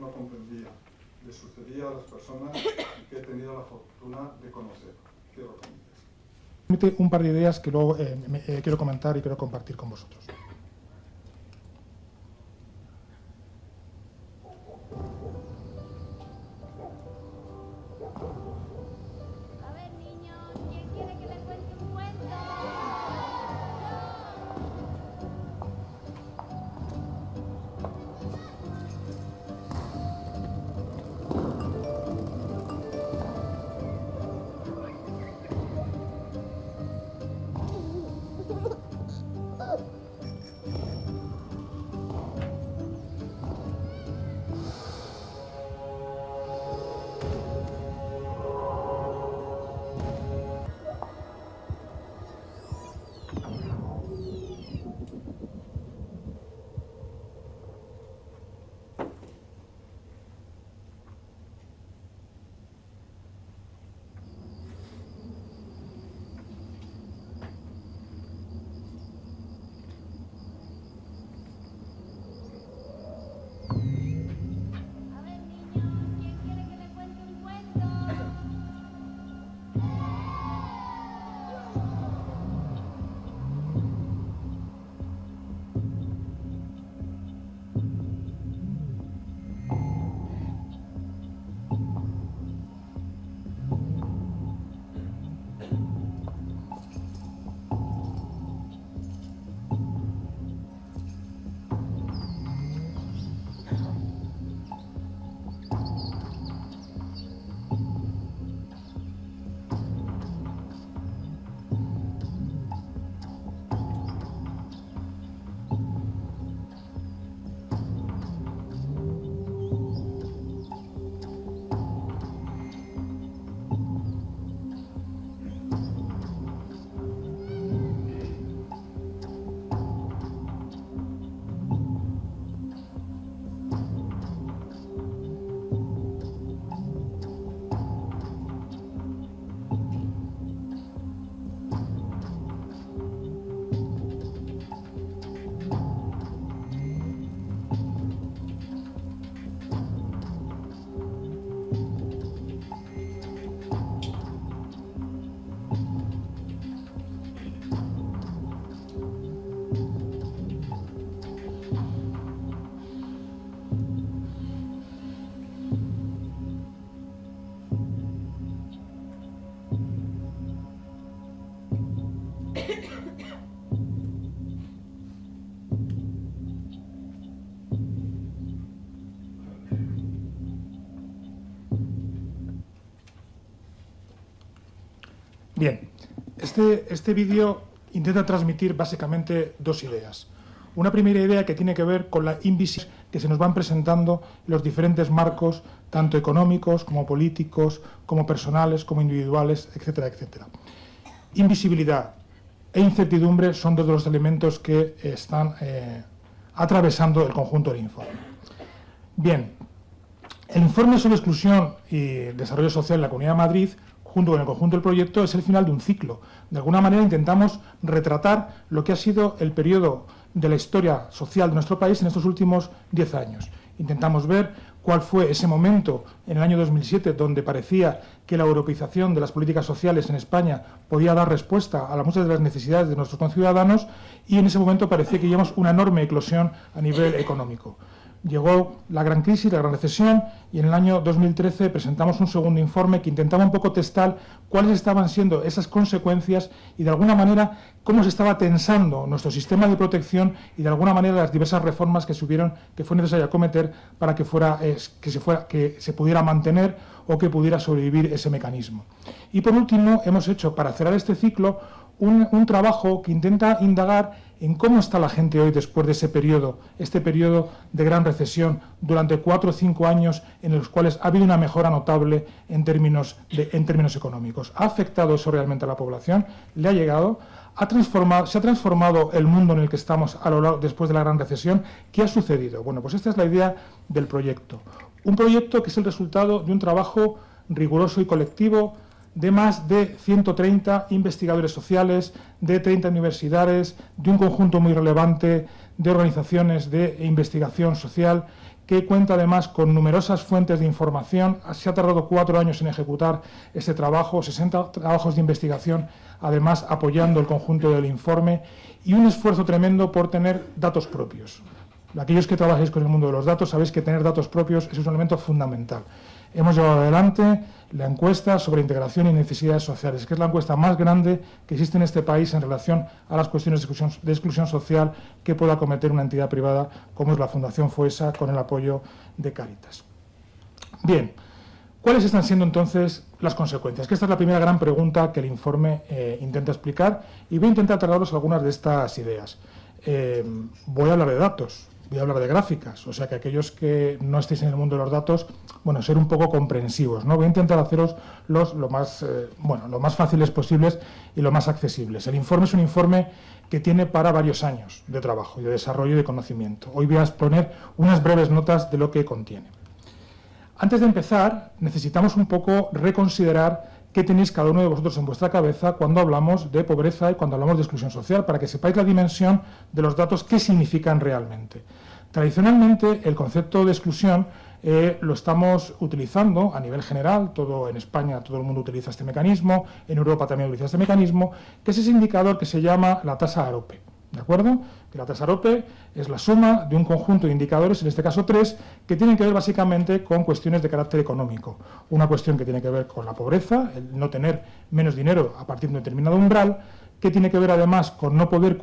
no comprendía. Le sucedía a las personas que he tenido la fortuna de conocer. Cierro comillas. Un par de ideas que luego quiero comentar y quiero compartir con vosotros. A ver, niños, ¿quién quiere que le cuente un cuento? A ver, niños, ¿quién quiere que le cuente un cuento? Bien, este vídeo intenta transmitir básicamente dos ideas. Una primera idea que tiene que ver con la invisibilidad que se nos van presentando los diferentes marcos, tanto económicos como políticos, como personales, como individuales, etcétera, etcétera. Invisibilidad e incertidumbre son dos de los elementos que están atravesando el conjunto del informe. Bien, el informe sobre exclusión y desarrollo social en la Comunidad de Madrid, junto con el conjunto del proyecto, es el final de un ciclo. De alguna manera intentamos retratar lo que ha sido el periodo de la historia social de nuestro país en estos últimos 10 años. Intentamos ver cuál fue ese momento en el año 2007 donde parecía que la europeización de las políticas sociales en España podía dar respuesta a muchas de las necesidades de nuestros conciudadanos, y en ese momento parecía que llevamos una enorme eclosión a nivel económico. Llegó la gran crisis, la gran recesión, y en el año 2013 presentamos un segundo informe que intentaba un poco testar cuáles estaban siendo esas consecuencias y, de alguna manera, cómo se estaba tensando nuestro sistema de protección y, de alguna manera, las diversas reformas que fue necesario acometer para que se pudiera mantener o que pudiera sobrevivir ese mecanismo. Y, por último, hemos hecho, para cerrar este ciclo, un trabajo que intenta indagar en cómo está la gente hoy después de este periodo de gran recesión durante 4 o 5 años en los cuales ha habido una mejora notable en términos económicos. ¿Ha afectado eso realmente a la población? ¿Le ha llegado? ¿Se ha transformado el mundo en el que estamos después de la gran recesión? ¿Qué ha sucedido? Bueno, pues esta es la idea del proyecto. Un proyecto que es el resultado de un trabajo riguroso y colectivo de más de 130 investigadores sociales, de 30 universidades, de un conjunto muy relevante de organizaciones de investigación social, que cuenta además con numerosas fuentes de información. Se ha tardado 4 años en ejecutar este trabajo, 60 trabajos de investigación, además apoyando el conjunto del informe, y un esfuerzo tremendo por tener datos propios. Aquellos que trabajáis con el mundo de los datos sabéis que tener datos propios es un elemento fundamental. Hemos llevado adelante la encuesta sobre integración y necesidades sociales, que es la encuesta más grande que existe en este país en relación a las cuestiones de exclusión social que pueda acometer una entidad privada como es la Fundación FOESA con el apoyo de Cáritas. Bien, ¿cuáles están siendo entonces las consecuencias? Que esta es la primera gran pregunta que el informe intenta explicar, y voy a intentar trasladaros algunas de estas ideas. Voy a hablar de datos. Voy a hablar de gráficas, o sea que aquellos que no estéis en el mundo de los datos, bueno, ser un poco comprensivos, ¿no? Voy a intentar haceros lo más fáciles posibles y lo más accesibles. El informe es un informe que tiene para varios años de trabajo y de desarrollo y de conocimiento. Hoy voy a exponer unas breves notas de lo que contiene. Antes de empezar, necesitamos un poco reconsiderar qué tenéis cada uno de vosotros en vuestra cabeza cuando hablamos de pobreza y cuando hablamos de exclusión social, para que sepáis la dimensión de los datos, qué significan realmente. Tradicionalmente, el concepto de exclusión lo estamos utilizando a nivel general, en España todo el mundo utiliza este mecanismo, en Europa también utiliza este mecanismo, que es ese indicador que se llama la tasa AROPE. ¿De acuerdo? Que la tasa AROPE es la suma de un conjunto de indicadores, en este caso 3, que tienen que ver básicamente con cuestiones de carácter económico. Una cuestión que tiene que ver con la pobreza, el no tener menos dinero a partir de un determinado umbral, que tiene que ver además con no poder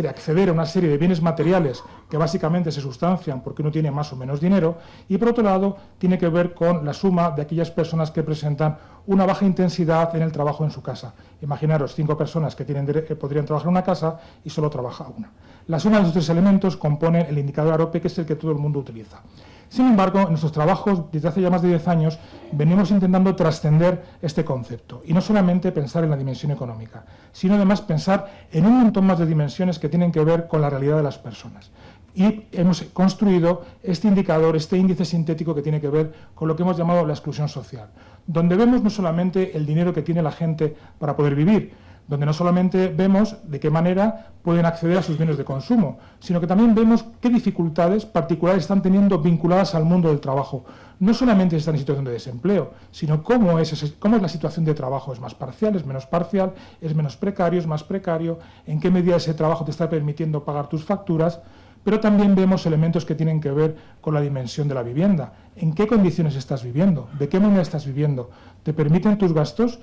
acceder a una serie de bienes materiales que básicamente se sustancian porque uno tiene más o menos dinero, y por otro lado tiene que ver con la suma de aquellas personas que presentan una baja intensidad en el trabajo en su casa. Imaginaros 5 personas que podrían trabajar en una casa y solo trabaja una. La suma de esos 3 elementos compone el indicador AROPE, que es el que todo el mundo utiliza. Sin embargo, en nuestros trabajos, desde hace ya más de 10 años, venimos intentando trascender este concepto, y no solamente pensar en la dimensión económica, sino además pensar en un montón más de dimensiones que tienen que ver con la realidad de las personas. Y hemos construido este indicador, este índice sintético que tiene que ver con lo que hemos llamado la exclusión social, donde vemos no solamente el dinero que tiene la gente para poder vivir, donde no solamente vemos de qué manera pueden acceder a sus bienes de consumo, sino que también vemos qué dificultades particulares están teniendo vinculadas al mundo del trabajo. No solamente si están en situación de desempleo, sino cómo es la situación de trabajo. ¿Es más parcial, es menos parcial, es menos precario, es más precario? ¿En qué medida ese trabajo te está permitiendo pagar tus facturas? Pero también vemos elementos que tienen que ver con la dimensión de la vivienda. ¿En qué condiciones estás viviendo? ¿De qué manera estás viviendo? ¿Te permiten tus gastos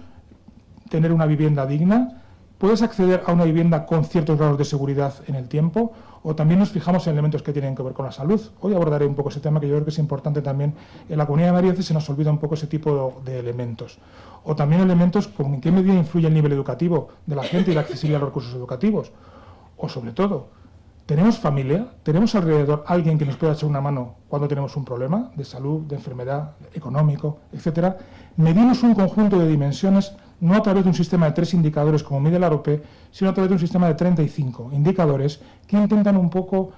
tener una vivienda digna? ¿Puedes acceder a una vivienda con ciertos grados de seguridad en el tiempo? O también nos fijamos en elementos que tienen que ver con la salud. Hoy abordaré un poco ese tema, que yo creo que es importante también. En la Comunidad de Madrid se nos olvida un poco ese tipo de elementos. O también elementos como en qué medida influye el nivel educativo de la gente y la accesibilidad a los recursos educativos. O sobre todo, ¿tenemos familia? ¿Tenemos alrededor alguien que nos pueda echar una mano cuando tenemos un problema de salud, de enfermedad, económico, etcétera? Medimos un conjunto de dimensiones, no a través de un sistema de 3 indicadores como mide la AROPE, sino a través de un sistema de 35 indicadores que intentan un poco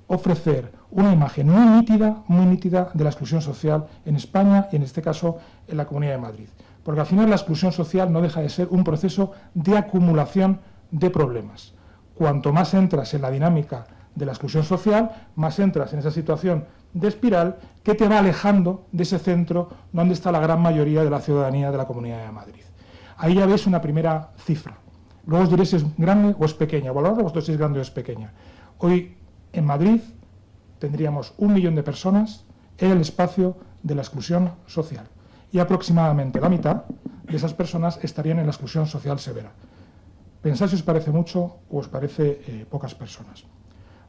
ofrecer una imagen muy nítida de la exclusión social en España y en este caso en la Comunidad de Madrid. Porque al final la exclusión social no deja de ser un proceso de acumulación de problemas. Cuanto más entras en la dinámica de la exclusión social, más entras en esa situación de espiral que te va alejando de ese centro donde está la gran mayoría de la ciudadanía de la Comunidad de Madrid. Ahí ya veis una primera cifra. Luego os diré si es grande o es pequeña. Valoradlo vosotros si es grande o es pequeña. Hoy en Madrid tendríamos 1 millón de personas en el espacio de la exclusión social. Y aproximadamente la mitad de esas personas estarían en la exclusión social severa. Pensad si os parece mucho o os parece pocas personas.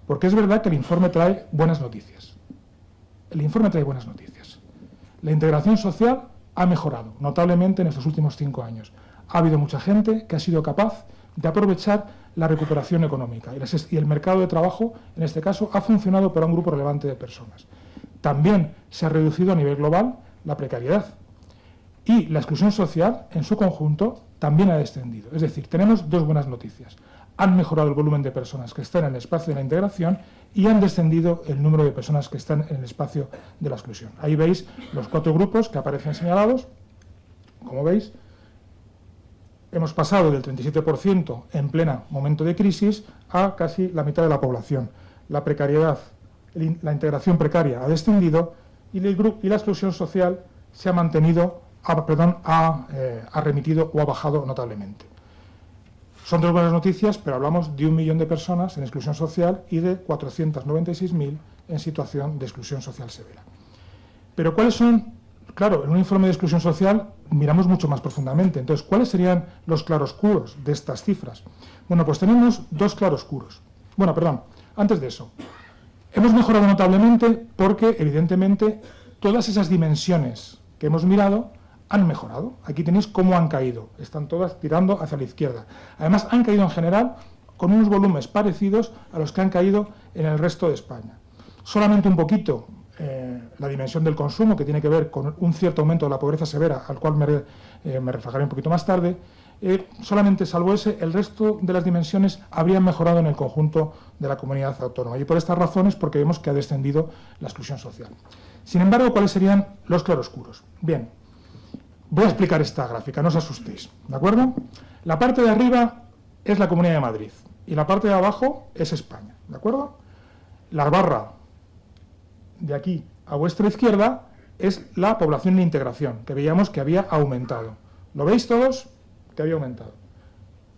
Porque es verdad que el informe trae buenas noticias. El informe trae buenas noticias. La integración social ha mejorado notablemente en estos últimos 5 años. Ha habido mucha gente que ha sido capaz de aprovechar la recuperación económica y el mercado de trabajo, en este caso, ha funcionado para un grupo relevante de personas. También se ha reducido a nivel global la precariedad y la exclusión social, en su conjunto, también ha descendido. Es decir, tenemos 2 buenas noticias. Han mejorado el volumen de personas que están en el espacio de la integración y han descendido el número de personas que están en el espacio de la exclusión. Ahí veis los 4 grupos que aparecen señalados. Como veis, hemos pasado del 37% en pleno momento de crisis a casi la mitad de la población. La precariedad la integración precaria ha descendido y la exclusión social se ha mantenido, ha remitido o ha bajado notablemente. Son dos buenas noticias, pero hablamos de 1 millón de personas en exclusión social y de 496.000 en situación de exclusión social severa. Pero ¿cuáles son? Claro, en un informe de exclusión social miramos mucho más profundamente. Entonces, ¿cuáles serían los claroscuros de estas cifras? Bueno, pues tenemos dos claroscuros. Bueno, perdón, antes de eso. Hemos mejorado notablemente porque, evidentemente, todas esas dimensiones que hemos mirado han mejorado. Aquí tenéis cómo han caído. Están todas tirando hacia la izquierda. Además, han caído en general con unos volúmenes parecidos a los que han caído en el resto de España. Solamente un poquito la dimensión del consumo, que tiene que ver con un cierto aumento de la pobreza severa, al cual me referiré un poquito más tarde. Solamente salvo ese, el resto de las dimensiones habrían mejorado en el conjunto de la comunidad autónoma. Y por estas razones, porque vemos que ha descendido la exclusión social. Sin embargo, ¿cuáles serían los claroscuros? Bien, voy a explicar esta gráfica, no os asustéis, ¿de acuerdo? La parte de arriba es la Comunidad de Madrid y la parte de abajo es España, ¿de acuerdo? La barra de aquí a vuestra izquierda es la población en integración, que veíamos que había aumentado. ¿Lo veis todos? Que había aumentado.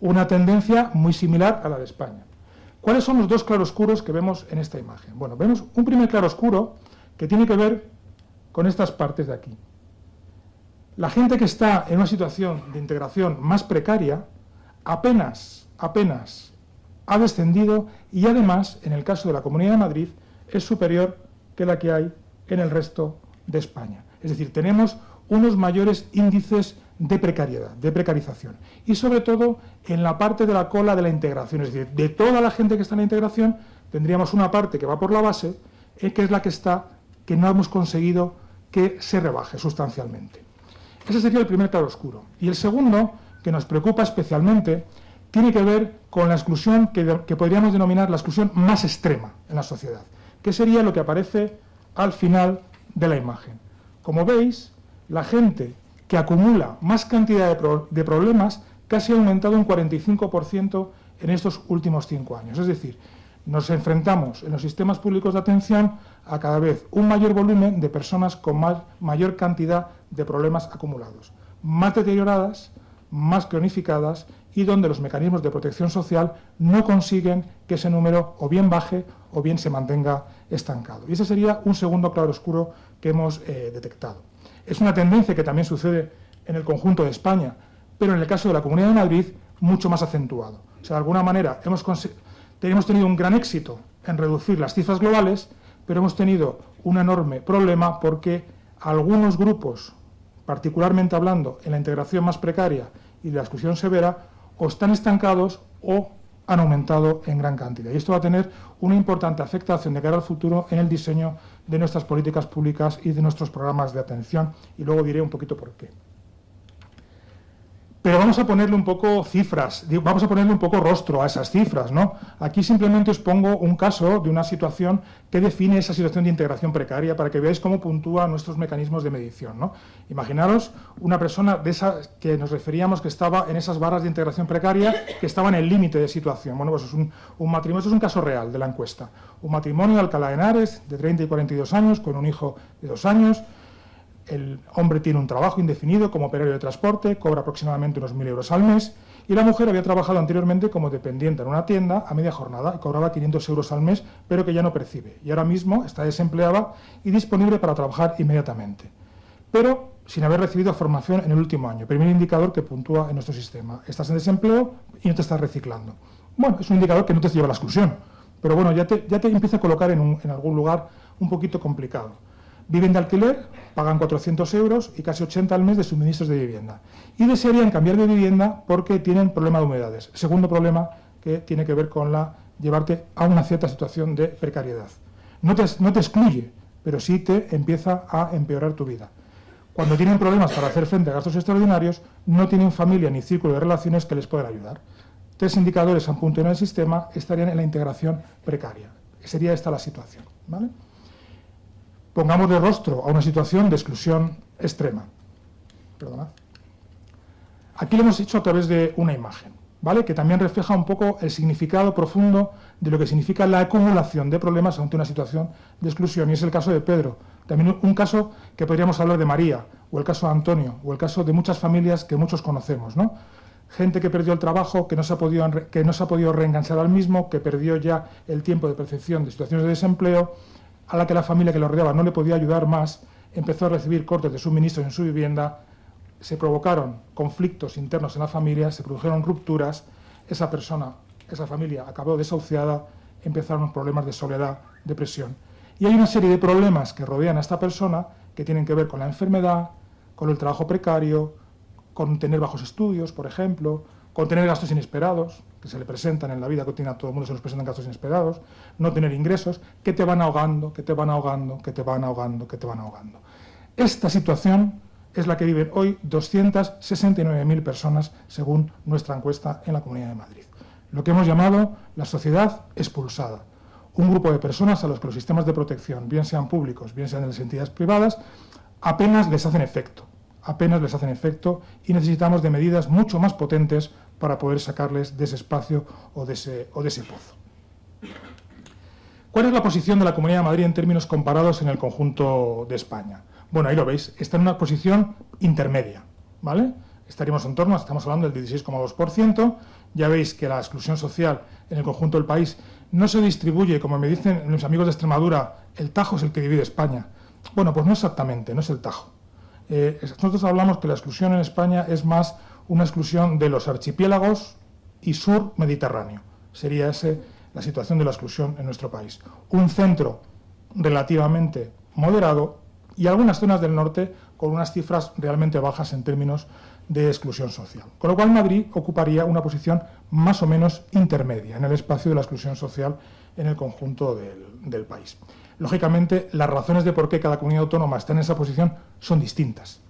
Una tendencia muy similar a la de España. ¿Cuáles son los dos claroscuros que vemos en esta imagen? Bueno, vemos un primer claroscuro que tiene que ver con estas partes de aquí. La gente que está en una situación de integración más precaria apenas ha descendido y además, en el caso de la Comunidad de Madrid, es superior que la que hay en el resto de España. Es decir, tenemos unos mayores índices de precariedad, de precarización. Y sobre todo en la parte de la cola de la integración. Es decir, de toda la gente que está en la integración, tendríamos una parte que va por la base, que es la que no hemos conseguido que se rebaje sustancialmente. Ese sería el primer claroscuro. Y el segundo, que nos preocupa especialmente, tiene que ver con la exclusión que podríamos denominar la exclusión más extrema en la sociedad, que sería lo que aparece al final de la imagen. Como veis, la gente que acumula más cantidad de problemas casi ha aumentado un 45% en estos últimos 5 años. Es decir, nos enfrentamos en los sistemas públicos de atención a cada vez un mayor volumen de personas con mayor cantidad de problemas acumulados, más deterioradas, más cronificadas y donde los mecanismos de protección social no consiguen que ese número o bien baje o bien se mantenga estancado. Y ese sería un segundo claroscuro que hemos detectado. Es una tendencia que también sucede en el conjunto de España, pero en el caso de la Comunidad de Madrid, mucho más acentuado. O sea, de alguna manera hemos tenido un gran éxito en reducir las cifras globales, pero hemos tenido un enorme problema porque algunos grupos, particularmente hablando en la integración más precaria y de la exclusión severa, o están estancados o han aumentado en gran cantidad. Y esto va a tener una importante afectación de cara al futuro en el diseño de nuestras políticas públicas y de nuestros programas de atención, y luego diré un poquito por qué. Pero vamos a ponerle un poco cifras, vamos a ponerle un poco rostro a esas cifras, ¿no? Aquí simplemente os pongo un caso de una situación que define esa situación de integración precaria para que veáis cómo puntúa nuestros mecanismos de medición, ¿no? Imaginaros una persona de esas que nos referíamos que estaba en esas barras de integración precaria, que estaba en el límite de situación. Bueno, pues es un matrimonio, esto es un caso real de la encuesta. Un matrimonio de Alcalá de Henares, de 30 y 42 años, con un hijo de 2 años. El hombre tiene un trabajo indefinido como operario de transporte, cobra aproximadamente unos 1.000 euros al mes, y la mujer había trabajado anteriormente como dependiente en una tienda a media jornada y cobraba 500 euros al mes, pero que ya no percibe. Y ahora mismo está desempleada y disponible para trabajar inmediatamente, pero sin haber recibido formación en el último año. Primer indicador que puntúa en nuestro sistema. Estás en desempleo y no te estás reciclando. Bueno, es un indicador que no te lleva a la exclusión, pero bueno, ya te empieza a colocar en algún lugar un poquito complicado. Viven de alquiler, pagan 400 euros y casi 80 al mes de suministros de vivienda. Y desearían cambiar de vivienda porque tienen problema de humedades. Segundo problema que tiene que ver con llevarte a una cierta situación de precariedad. No te excluye, pero sí te empieza a empeorar tu vida. Cuando tienen problemas para hacer frente a gastos extraordinarios, no tienen familia ni círculo de relaciones que les puedan ayudar. 3 indicadores a punto en el sistema estarían en la integración precaria. Sería esta la situación, ¿vale? Pongamos de rostro a una situación de exclusión extrema. Perdonad. Aquí lo hemos hecho a través de una imagen. ¿vale? Que también refleja un poco el significado profundo de lo que significa la acumulación de problemas ante una situación de exclusión. Y es el caso de Pedro. También un caso que podríamos hablar de María, o el caso de Antonio, o el caso de muchas familias que muchos conocemos, ¿no? Gente que perdió el trabajo, que no se ha podido reenganchar al mismo, que perdió ya el tiempo de percepción de situaciones de desempleo, a la que la familia que lo rodeaba no le podía ayudar más, empezó a recibir cortes de suministros en su vivienda, se provocaron conflictos internos en la familia, se produjeron rupturas, esa familia acabó desahuciada, empezaron los problemas de soledad, depresión. Y hay una serie de problemas que rodean a esta persona que tienen que ver con la enfermedad, con el trabajo precario, con tener bajos estudios, por ejemplo, con tener gastos inesperados, que se le presentan en la vida cotidiana, a todo el mundo se nos presentan gastos inesperados, no tener ingresos, que te van ahogando, que te van ahogando, que te van ahogando, que te van ahogando. Esta situación es la que viven hoy 269.000 personas, según nuestra encuesta en la Comunidad de Madrid. Lo que hemos llamado la sociedad expulsada. Un grupo de personas a los que los sistemas de protección, bien sean públicos, bien sean de las entidades privadas, apenas les hacen efecto y necesitamos de medidas mucho más potentes para poder sacarles de ese espacio o de ese pozo. ¿Cuál es la posición de la Comunidad de Madrid en términos comparados en el conjunto de España? Bueno, ahí lo veis, está en una posición intermedia, ¿vale? Estamos hablando del 16,2%, ya veis que la exclusión social en el conjunto del país no se distribuye, como me dicen mis amigos de Extremadura, el Tajo es el que divide España. Bueno, pues no exactamente, no es el Tajo. Nosotros hablamos que la exclusión en España es más una exclusión de los archipiélagos y sur mediterráneo. Sería esa la situación de la exclusión en nuestro país. Un centro relativamente moderado y algunas zonas del norte con unas cifras realmente bajas en términos de exclusión social. Con lo cual Madrid ocuparía una posición más o menos intermedia en el espacio de la exclusión social en el conjunto del país. Lógicamente, las razones de por qué cada comunidad autónoma está en esa posición son distintas.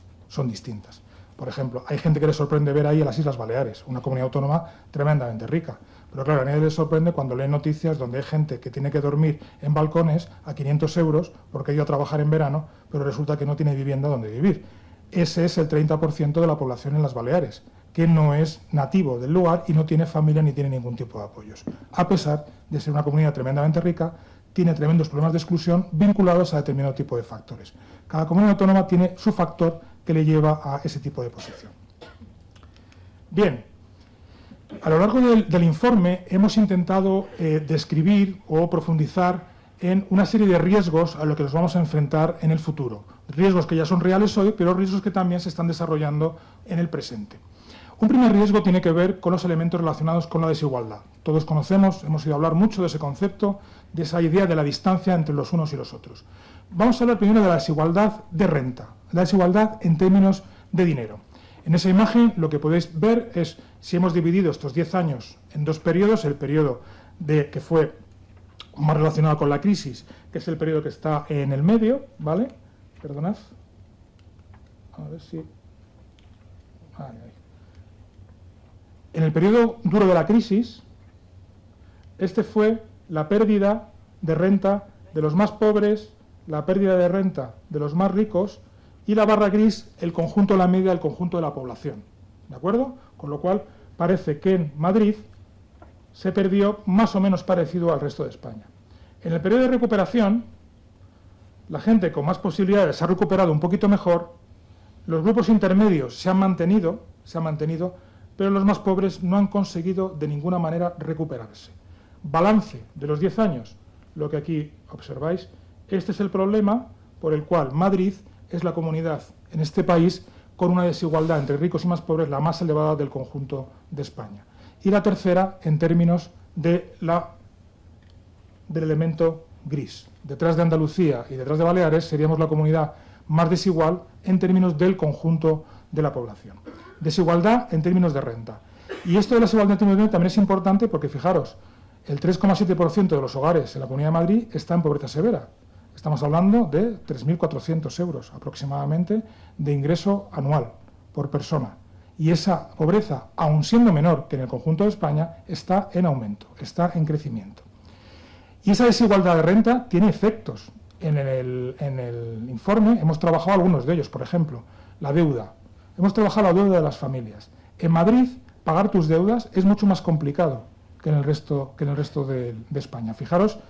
Por ejemplo, hay gente que le sorprende ver ahí a las Islas Baleares, una comunidad autónoma tremendamente rica. Pero claro, a nadie le sorprende cuando lee noticias donde hay gente que tiene que dormir en balcones a 500 euros porque ha ido a trabajar en verano, pero resulta que no tiene vivienda donde vivir. Ese es el 30% de la población en las Baleares, que no es nativo del lugar y no tiene familia ni tiene ningún tipo de apoyos. A pesar de ser una comunidad tremendamente rica, tiene tremendos problemas de exclusión vinculados a determinado tipo de factores. Cada comunidad autónoma tiene su factor que le lleva a ese tipo de posición. Bien, a lo largo del informe hemos intentado describir o profundizar en una serie de riesgos a los que nos vamos a enfrentar en el futuro. Riesgos que ya son reales hoy, pero riesgos que también se están desarrollando en el presente. Un primer riesgo tiene que ver con los elementos relacionados con la desigualdad. Todos conocemos, hemos oído hablar mucho de ese concepto, de esa idea de la distancia entre los unos y los otros. Vamos a hablar primero de la desigualdad de renta, la desigualdad en términos de dinero. En esa imagen lo que podéis ver es si hemos dividido estos 10 años en dos periodos, el periodo que fue más relacionado con la crisis, que es el periodo que está en el medio, ¿vale? Perdonad. A ver si... En el periodo duro de la crisis, este fue la pérdida de renta de los más pobres, la pérdida de renta de los más ricos y la barra gris, el conjunto de la media del conjunto de la población. ¿De acuerdo? Con lo cual, parece que en Madrid se perdió más o menos parecido al resto de España. En el periodo de recuperación, la gente con más posibilidades se ha recuperado un poquito mejor, los grupos intermedios se han mantenido, pero los más pobres no han conseguido de ninguna manera recuperarse. Balance de los 10 años, lo que aquí observáis, este es el problema por el cual Madrid es la comunidad en este país con una desigualdad entre ricos y más pobres la más elevada del conjunto de España. Y la tercera en términos del elemento gris. Detrás de Andalucía y detrás de Baleares seríamos la comunidad más desigual en términos del conjunto de la población. Desigualdad en términos de renta. Y esto de la desigualdad en términos de renta también es importante porque, fijaros, el 3,7% de los hogares en la Comunidad de Madrid está en pobreza severa. Estamos hablando de 3.400 euros aproximadamente de ingreso anual por persona. Y esa pobreza, aun siendo menor que en el conjunto de España, está en aumento, está en crecimiento. Y esa desigualdad de renta tiene efectos. En el informe hemos trabajado algunos de ellos, por ejemplo, la deuda. Hemos trabajado la deuda de las familias. En Madrid, pagar tus deudas es mucho más complicado que en el resto de España. Fijaros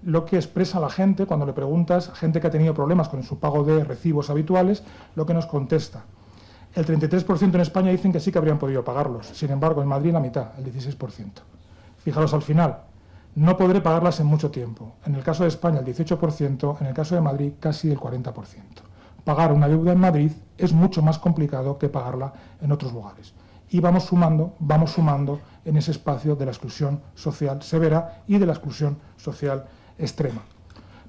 lo que expresa la gente cuando le preguntas, gente que ha tenido problemas con su pago de recibos habituales, lo que nos contesta. El 33% en España dicen que sí que habrían podido pagarlos. Sin embargo, en Madrid la mitad, el 16%. Fijaros al final, no podré pagarlas en mucho tiempo. En el caso de España, el 18%, en el caso de Madrid, casi el 40%. Pagar una deuda en Madrid es mucho más complicado que pagarla en otros lugares. Y vamos sumando en ese espacio de la exclusión social severa y de la exclusión social extrema.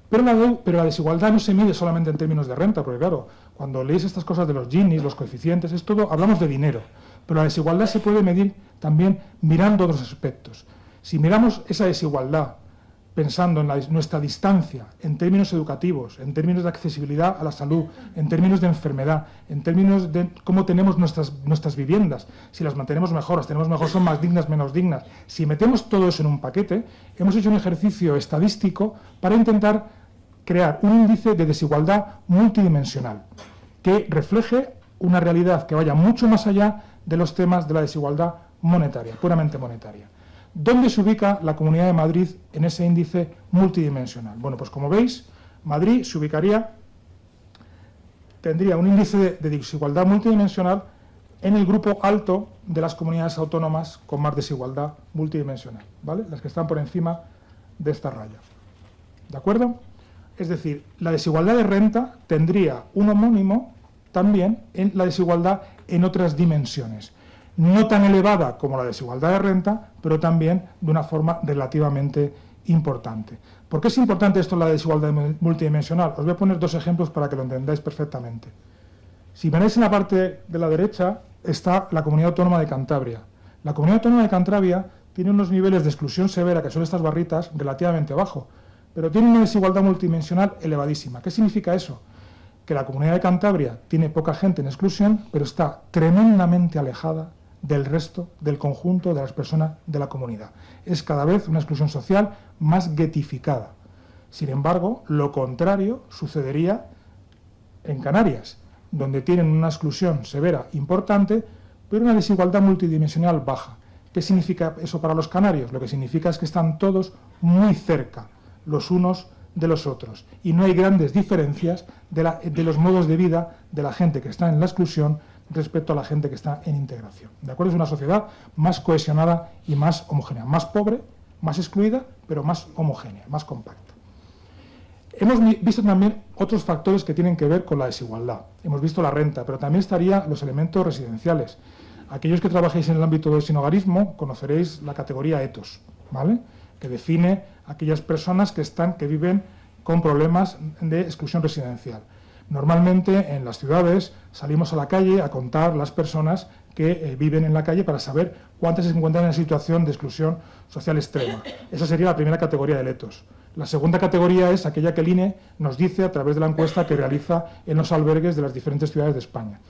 Pero la desigualdad no se mide solamente en términos de renta, porque claro, cuando leéis estas cosas de los Ginis, los coeficientes, es todo, hablamos de dinero, pero la desigualdad se puede medir también mirando otros aspectos. Si miramos esa desigualdad pensando en nuestra distancia en términos educativos, en términos de accesibilidad a la salud, en términos de enfermedad, en términos de cómo tenemos nuestras viviendas, si las mantenemos mejor, las tenemos mejor, son más dignas, menos dignas. Si metemos todo eso en un paquete, hemos hecho un ejercicio estadístico para intentar crear un índice de desigualdad multidimensional que refleje una realidad que vaya mucho más allá de los temas de la desigualdad monetaria, puramente monetaria. ¿Dónde se ubica la Comunidad de Madrid en ese índice multidimensional? Bueno, pues como veis, Madrid tendría un índice de desigualdad multidimensional en el grupo alto de las comunidades autónomas con más desigualdad multidimensional, ¿vale? Las que están por encima de esta raya. ¿De acuerdo? Es decir, la desigualdad de renta tendría un homónimo también en la desigualdad en otras dimensiones. No tan elevada como la desigualdad de renta, pero también de una forma relativamente importante. ¿Por qué es importante esto, la desigualdad multidimensional? Os voy a poner dos ejemplos para que lo entendáis perfectamente. Si veis en la parte de la derecha está la Comunidad Autónoma de Cantabria. La Comunidad Autónoma de Cantabria tiene unos niveles de exclusión severa, que son estas barritas, relativamente bajo, pero tiene una desigualdad multidimensional elevadísima. ¿Qué significa eso? Que la Comunidad de Cantabria tiene poca gente en exclusión, pero está tremendamente alejada del resto, del conjunto de las personas de la comunidad. Es cada vez una exclusión social más guetificada. Sin embargo, lo contrario sucedería en Canarias, donde tienen una exclusión severa importante, pero una desigualdad multidimensional baja. ¿Qué significa eso para los canarios? Lo que significa es que están todos muy cerca los unos de los otros y no hay grandes diferencias de los modos de vida de la gente que está en la exclusión respecto a la gente que está en integración. ¿De acuerdo? Es una sociedad más cohesionada y más homogénea, más pobre, más excluida, pero más homogénea, más compacta. Hemos visto también otros factores que tienen que ver con la desigualdad. Hemos visto la renta, pero también estarían los elementos residenciales. Aquellos que trabajéis en el ámbito del sinhogarismo conoceréis la categoría etos, ¿vale?, que define aquellas personas que viven con problemas de exclusión residencial. Normalmente en las ciudades salimos a la calle a contar las personas que viven en la calle para saber cuántas se encuentran en situación de exclusión social extrema. Esa sería la primera categoría de etos. La segunda categoría es aquella que el INE nos dice a través de la encuesta que realiza en los albergues de las diferentes ciudades de España.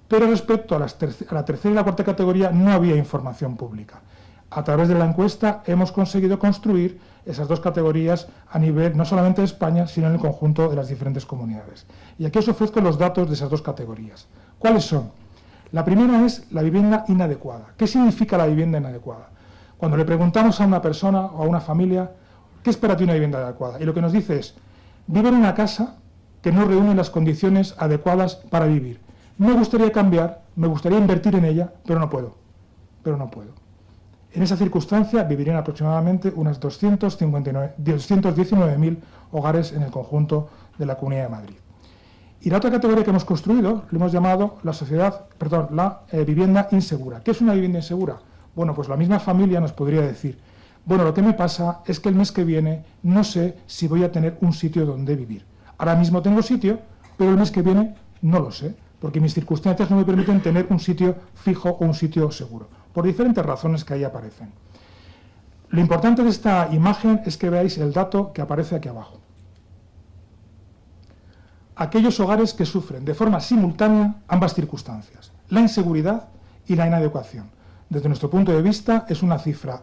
Pero respecto a la tercera y la cuarta categoría no había información pública. A través de la encuesta hemos conseguido construir esas dos categorías a nivel no solamente de España, sino en el conjunto de las diferentes comunidades. Y aquí os ofrezco los datos de esas dos categorías. ¿Cuáles son? La primera es la vivienda inadecuada. ¿Qué significa la vivienda inadecuada? Cuando le preguntamos a una persona o a una familia, ¿qué espera de una vivienda adecuada? Y lo que nos dice es, vivo en una casa que no reúne las condiciones adecuadas para vivir. Me gustaría cambiar, me gustaría invertir en ella, pero no puedo. En esa circunstancia vivirían aproximadamente unas 219.000 hogares en el conjunto de la Comunidad de Madrid. Y la otra categoría que hemos construido, lo hemos llamado la vivienda insegura. ¿Qué es una vivienda insegura? Bueno, pues la misma familia nos podría decir, bueno, lo que me pasa es que el mes que viene no sé si voy a tener un sitio donde vivir. Ahora mismo tengo sitio, pero el mes que viene no lo sé, porque mis circunstancias no me permiten tener un sitio fijo o un sitio seguro, por diferentes razones que ahí aparecen. Lo importante de esta imagen es que veáis el dato que aparece aquí abajo. Aquellos hogares que sufren de forma simultánea ambas circunstancias, la inseguridad y la inadecuación. Desde nuestro punto de vista es una cifra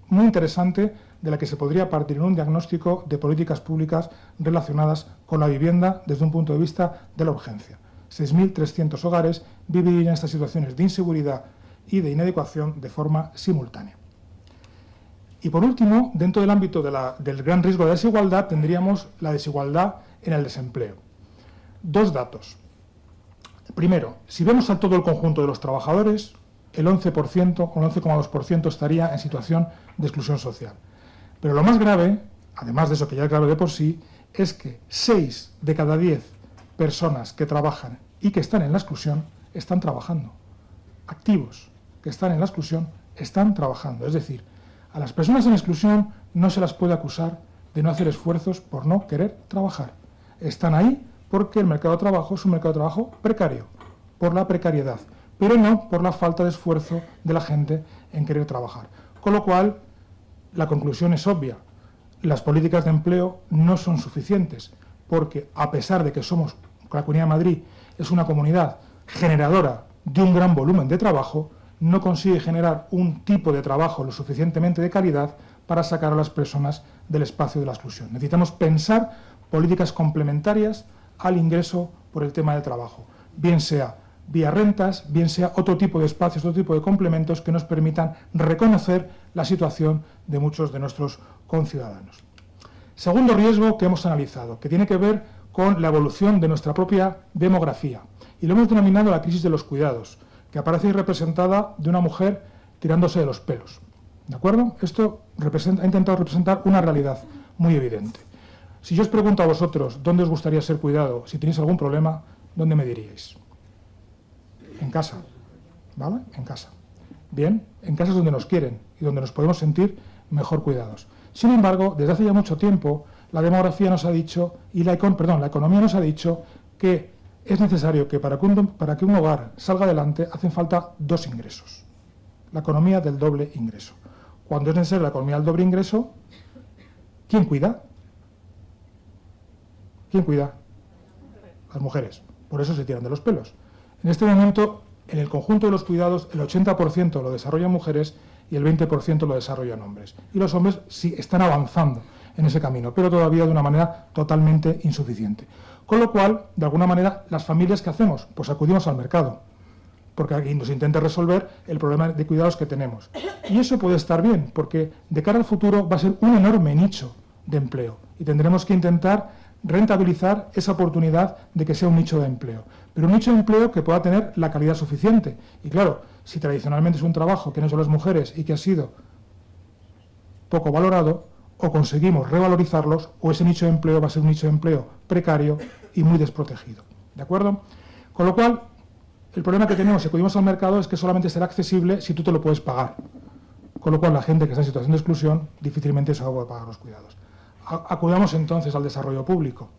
muy interesante de la que se podría partir en un diagnóstico de políticas públicas relacionadas con la vivienda desde un punto de vista de la urgencia. 6.300 hogares vivirían en estas situaciones de inseguridad y de inadecuación de forma simultánea. Y por último, dentro del ámbito del gran riesgo de desigualdad, tendríamos la desigualdad en el desempleo. Dos datos. Primero, si vemos a todo el conjunto de los trabajadores, el 11% o el 11,2% estaría en situación de exclusión social. Pero lo más grave, además de eso que ya es grave de por sí, es que 6 de cada 10 personas que trabajan y que están en la exclusión están trabajando. Activos que están en la exclusión están trabajando. Es decir, a las personas en exclusión no se las puede acusar de no hacer esfuerzos por no querer trabajar. Están ahí porque el mercado de trabajo es un mercado de trabajo precario, por la precariedad, pero no por la falta de esfuerzo de la gente en querer trabajar. Con lo cual, la conclusión es obvia. Las políticas de empleo no son suficientes, porque a pesar de que la Comunidad de Madrid es una comunidad generadora de un gran volumen de trabajo, no consigue generar un tipo de trabajo lo suficientemente de calidad para sacar a las personas del espacio de la exclusión. Necesitamos pensar políticas complementarias al ingreso por el tema del trabajo, bien sea vía rentas, bien sea otro tipo de espacios, otro tipo de complementos que nos permitan reconocer la situación de muchos de nuestros conciudadanos. Segundo riesgo que hemos analizado, que tiene que ver con la evolución de nuestra propia demografía, y lo hemos denominado la crisis de los cuidados, que aparece ahí representada de una mujer tirándose de los pelos. ¿De acuerdo? Esto ha intentado representar una realidad muy evidente. Si yo os pregunto a vosotros dónde os gustaría ser cuidado, si tenéis algún problema, ¿dónde me diríais? En casa, ¿vale? En casa. Bien, en casa es donde nos quieren y donde nos podemos sentir mejor cuidados. Sin embargo, desde hace ya mucho tiempo, la demografía nos ha dicho, y la economía nos ha dicho que es necesario que para que un hogar salga adelante hacen falta 2 ingresos. La economía del doble ingreso. Cuando es necesaria la economía del doble ingreso, ¿quién cuida? ¿Quién cuida? Las mujeres. Por eso se tiran de los pelos. En este momento, en el conjunto de los cuidados, el 80% lo desarrollan mujeres y el 20% lo desarrollan hombres. Y los hombres sí están avanzando en ese camino, pero todavía de una manera totalmente insuficiente. Con lo cual, de alguna manera, ¿las familias qué hacemos? Pues acudimos al mercado, porque aquí nos intenta resolver el problema de cuidados que tenemos. Y eso puede estar bien, porque de cara al futuro va a ser un enorme nicho de empleo y tendremos que intentar rentabilizar esa oportunidad de que sea un nicho de empleo. Pero un nicho de empleo que pueda tener la calidad suficiente. Y claro, si tradicionalmente es un trabajo que no son las mujeres y que ha sido poco valorado, o conseguimos revalorizarlos, o ese nicho de empleo va a ser un nicho de empleo precario y muy desprotegido. ¿De acuerdo? Con lo cual, el problema que tenemos si acudimos al mercado es que solamente será accesible si tú te lo puedes pagar. Con lo cual, la gente que está en situación de exclusión difícilmente se va a poder pagar los cuidados. Acudamos entonces al desarrollo público.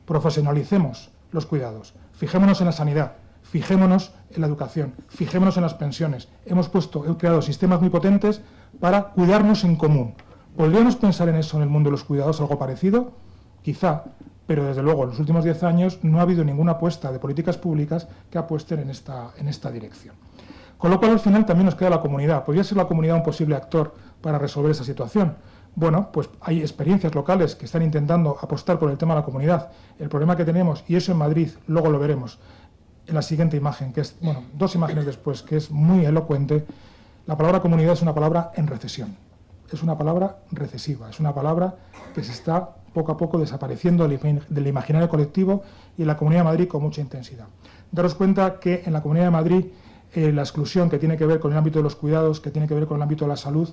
Profesionalicemos los cuidados. Fijémonos en la sanidad. Fijémonos en la educación. Fijémonos en las pensiones. Hemos creado sistemas muy potentes para cuidarnos en común. ¿Podríamos pensar en eso en el mundo de los cuidados, algo parecido? Quizá, pero desde luego en los últimos 10 años no ha habido ninguna apuesta de políticas públicas que apuesten en esta dirección. Con lo cual al final también nos queda la comunidad. ¿Podría ser la comunidad un posible actor para resolver esa situación? Bueno, pues hay experiencias locales que están intentando apostar por el tema de la comunidad. El problema que tenemos, y eso en Madrid, luego lo veremos en la siguiente imagen, que es, 2 imágenes después, que es muy elocuente, la palabra comunidad es una palabra en recesión. Es una palabra recesiva, es una palabra que se está poco a poco desapareciendo del imaginario colectivo y en la Comunidad de Madrid con mucha intensidad. Daros cuenta que en la Comunidad de Madrid la exclusión que tiene que ver con el ámbito de los cuidados, que tiene que ver con el ámbito de la salud,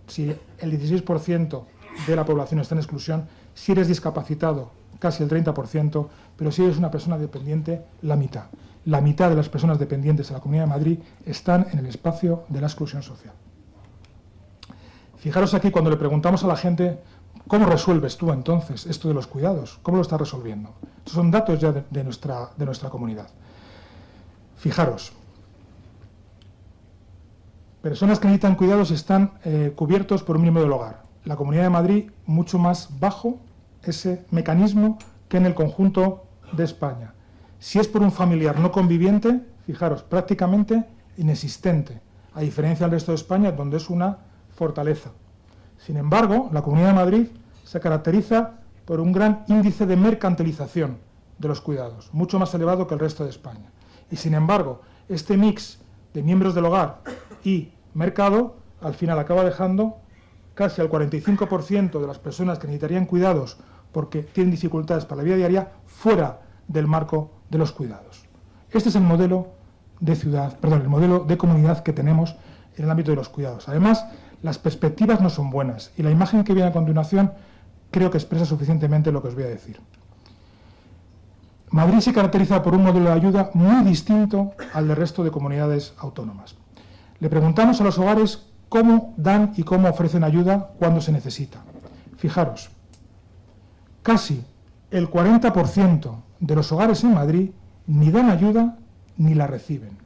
si el 16% de la población está en exclusión, si eres discapacitado, casi el 30%, pero si eres una persona dependiente, la mitad. La mitad de las personas dependientes en la Comunidad de Madrid están en el espacio de la exclusión social. Fijaros aquí cuando le preguntamos a la gente, ¿cómo resuelves tú entonces esto de los cuidados? ¿Cómo lo estás resolviendo? Estos son datos ya de nuestra comunidad. Fijaros, personas que necesitan cuidados están cubiertos por un miembro del hogar. La Comunidad de Madrid, mucho más bajo ese mecanismo que en el conjunto de España. Si es por un familiar no conviviente, fijaros, prácticamente inexistente, a diferencia del resto de España, donde es una fortaleza. Sin embargo, la Comunidad de Madrid se caracteriza por un gran índice de mercantilización de los cuidados, mucho más elevado que el resto de España. Y sin embargo, este mix de miembros del hogar y mercado, al final acaba dejando casi al 45% de las personas que necesitarían cuidados porque tienen dificultades para la vida diaria fuera del marco de los cuidados. Este es el modelo de ciudad, perdón, el modelo de comunidad que tenemos en el ámbito de los cuidados. Además, las perspectivas no son buenas y la imagen que viene a continuación creo que expresa suficientemente lo que os voy a decir. Madrid se caracteriza por un modelo de ayuda muy distinto al del resto de comunidades autónomas. Le preguntamos a los hogares cómo dan y cómo ofrecen ayuda cuando se necesita. Fijaros, casi el 40% de los hogares en Madrid ni dan ayuda ni la reciben.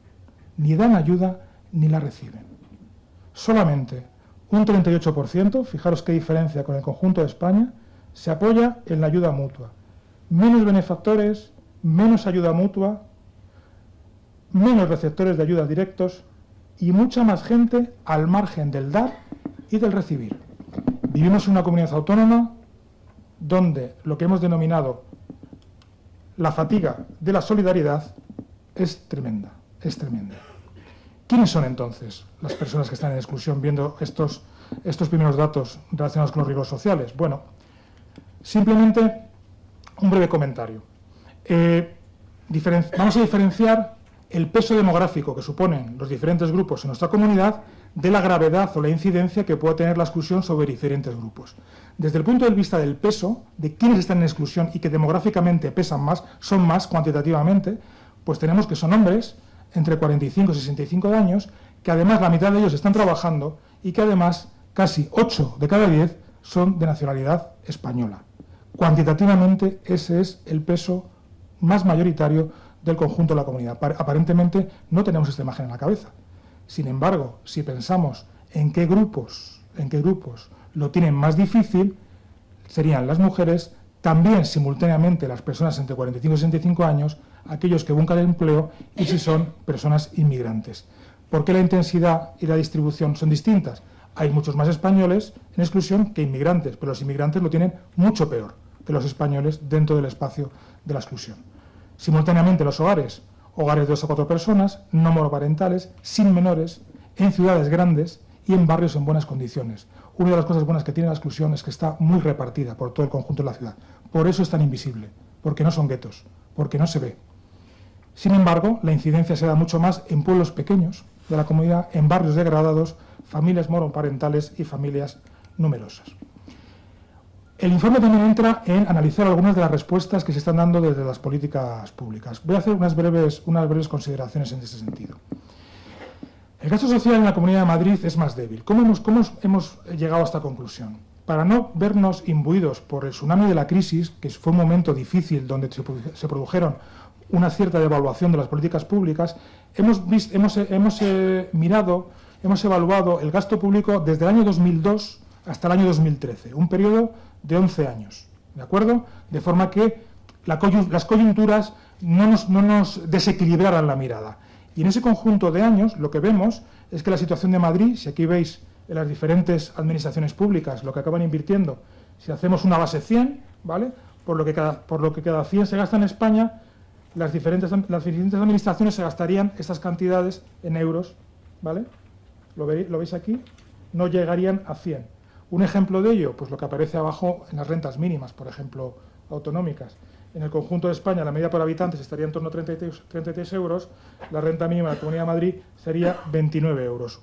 Ni dan ayuda ni la reciben. Solamente un 38%, fijaros qué diferencia con el conjunto de España, se apoya en la ayuda mutua. Menos benefactores, menos ayuda mutua, menos receptores de ayudas directos y mucha más gente al margen del dar y del recibir. Vivimos en una comunidad autónoma donde lo que hemos denominado la fatiga de la solidaridad es tremenda, es tremenda. ¿Quiénes son entonces las personas que están en exclusión viendo estos primeros datos relacionados con los riesgos sociales? Bueno, simplemente un breve comentario. Vamos a diferenciar el peso demográfico que suponen los diferentes grupos en nuestra comunidad de la gravedad o la incidencia que puede tener la exclusión sobre diferentes grupos. Desde el punto de vista del peso, de quienes están en exclusión y que demográficamente pesan más, son más cuantitativamente, pues tenemos que son hombres entre 45 y 65 años, que además la mitad de ellos están trabajando y que además casi 8 de cada 10 son de nacionalidad española. Cuantitativamente ese es el peso más mayoritario del conjunto de la comunidad. Aparentemente no tenemos esta imagen en la cabeza. Sin embargo, si pensamos en qué grupos lo tienen más difícil, serían las mujeres, también simultáneamente las personas entre 45 y 65 años, aquellos que buscan empleo y si son personas inmigrantes. ¿Por qué la intensidad y la distribución son distintas? Hay muchos más españoles en exclusión que inmigrantes, pero los inmigrantes lo tienen mucho peor que los españoles dentro del espacio de la exclusión. Simultáneamente los hogares de 2 a 4 personas, no monoparentales, sin menores, en ciudades grandes y en barrios en buenas condiciones. Una de las cosas buenas que tiene la exclusión es que está muy repartida por todo el conjunto de la ciudad. Por eso es tan invisible, porque no son guetos, porque no se ve. Sin embargo, la incidencia se da mucho más en pueblos pequeños de la comunidad, en barrios degradados, familias monoparentales y familias numerosas. El informe también entra en analizar algunas de las respuestas que se están dando desde las políticas públicas. Voy a hacer unas breves consideraciones en ese sentido. El gasto social en la Comunidad de Madrid es más débil. ¿Cómo hemos llegado a esta conclusión? Para no vernos imbuidos por el tsunami de la crisis, que fue un momento difícil donde se produjeron una cierta devaluación de las políticas públicas, hemos evaluado el gasto público desde el año 2002 hasta el año 2013, un periodo de 11 años, ¿de acuerdo? De forma que las coyunturas no nos desequilibraran la mirada. Y en ese conjunto de años lo que vemos es que la situación de Madrid, si aquí veis en las diferentes administraciones públicas lo que acaban invirtiendo, si hacemos una base 100, ¿vale? Por lo que cada 100 se gasta en España, las diferentes administraciones se gastarían estas cantidades en euros, ¿vale? ¿Lo veis aquí? No llegarían a 100. Un ejemplo de ello, pues lo que aparece abajo en las rentas mínimas, por ejemplo, autonómicas. En el conjunto de España, la media por habitantes estaría en torno a 33 euros, la renta mínima de la Comunidad de Madrid sería 29 euros.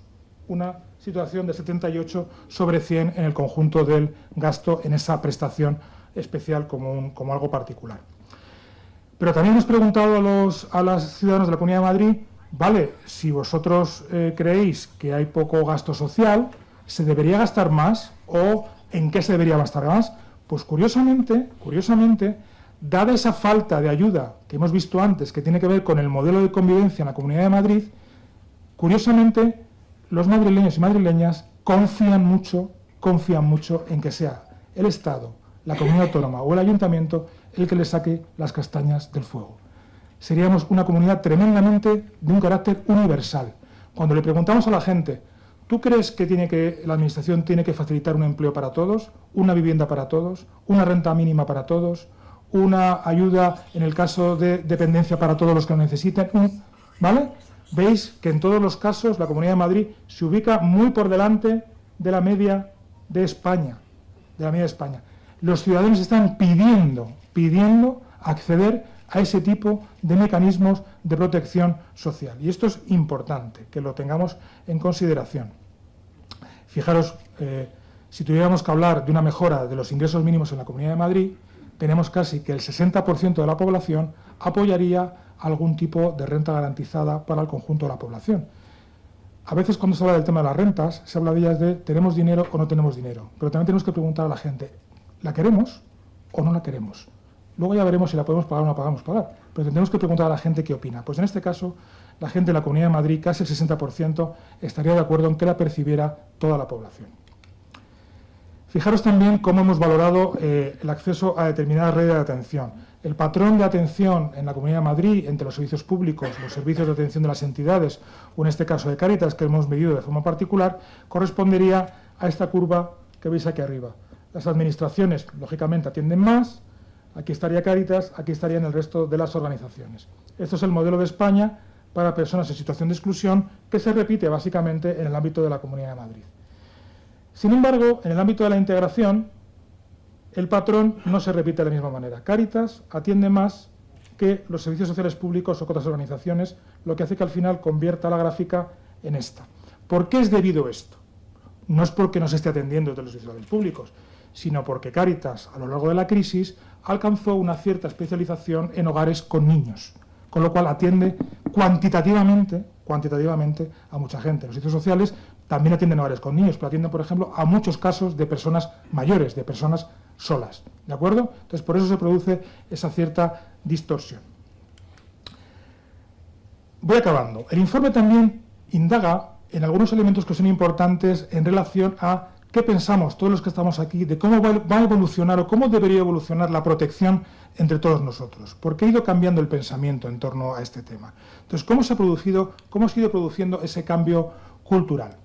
Una situación de 78 sobre 100 en el conjunto del gasto en esa prestación especial como algo particular. Pero también hemos preguntado a los ciudadanos de la Comunidad de Madrid, vale, si vosotros creéis que hay poco gasto social, ¿se debería gastar más o en qué se debería gastar más? Pues curiosamente, dada esa falta de ayuda que hemos visto antes, que tiene que ver con el modelo de convivencia en la Comunidad de Madrid, curiosamente los madrileños y madrileñas confían mucho en que sea el Estado, la comunidad autónoma o el ayuntamiento el que les saque las castañas del fuego. Seríamos una comunidad tremendamente de un carácter universal. Cuando le preguntamos a la gente, ¿tú crees que la Administración tiene que facilitar un empleo para todos, una vivienda para todos, una renta mínima para todos, una ayuda en el caso de dependencia para todos los que lo necesiten? ¿vale? Veis que en todos los casos la Comunidad de Madrid se ubica muy por delante de la media de España. Los ciudadanos están pidiendo acceder a ese tipo de mecanismos de protección social. Y esto es importante, que lo tengamos en consideración. Fijaros, si tuviéramos que hablar de una mejora de los ingresos mínimos en la Comunidad de Madrid, tenemos casi que el 60% de la población apoyaría algún tipo de renta garantizada para el conjunto de la población. A veces cuando se habla del tema de las rentas, se habla de ellas de ¿tenemos dinero o no tenemos dinero? Pero también tenemos que preguntar a la gente, ¿la queremos o no la queremos? Luego ya veremos si la podemos pagar o no podemos pagar, pero tenemos que preguntar a la gente qué opina. Pues en este caso, la gente de la Comunidad de Madrid, casi el 60%, estaría de acuerdo en que la percibiera toda la población. Fijaros también cómo hemos valorado el acceso a determinadas redes de atención. El patrón de atención en la Comunidad de Madrid, entre los servicios públicos, los servicios de atención de las entidades, o en este caso de Cáritas, que hemos medido de forma particular, correspondería a esta curva que veis aquí arriba. Las administraciones, lógicamente, atienden más, aquí estaría Cáritas, aquí estarían el resto de las organizaciones. Esto es el modelo de España para personas en situación de exclusión, que se repite básicamente en el ámbito de la Comunidad de Madrid. Sin embargo, en el ámbito de la integración, el patrón no se repite de la misma manera. Cáritas atiende más que los servicios sociales públicos o otras organizaciones, lo que hace que al final convierta la gráfica en esta. ¿Por qué es debido esto? No es porque no se esté atendiendo desde los servicios sociales públicos, sino porque Cáritas, a lo largo de la crisis, alcanzó una cierta especialización en hogares con niños, con lo cual atiende cuantitativamente a mucha gente. Los servicios sociales también atienden hogares con niños, pero atienden, por ejemplo, a muchos casos de personas mayores, de personas solas, ¿de acuerdo? Entonces, por eso se produce esa cierta distorsión. Voy acabando. El informe también indaga en algunos elementos que son importantes en relación a qué pensamos todos los que estamos aquí de cómo va a evolucionar o cómo debería evolucionar la protección entre todos nosotros, porque ha ido cambiando el pensamiento en torno a este tema. Entonces, ¿cómo se ha ido produciendo ese cambio cultural?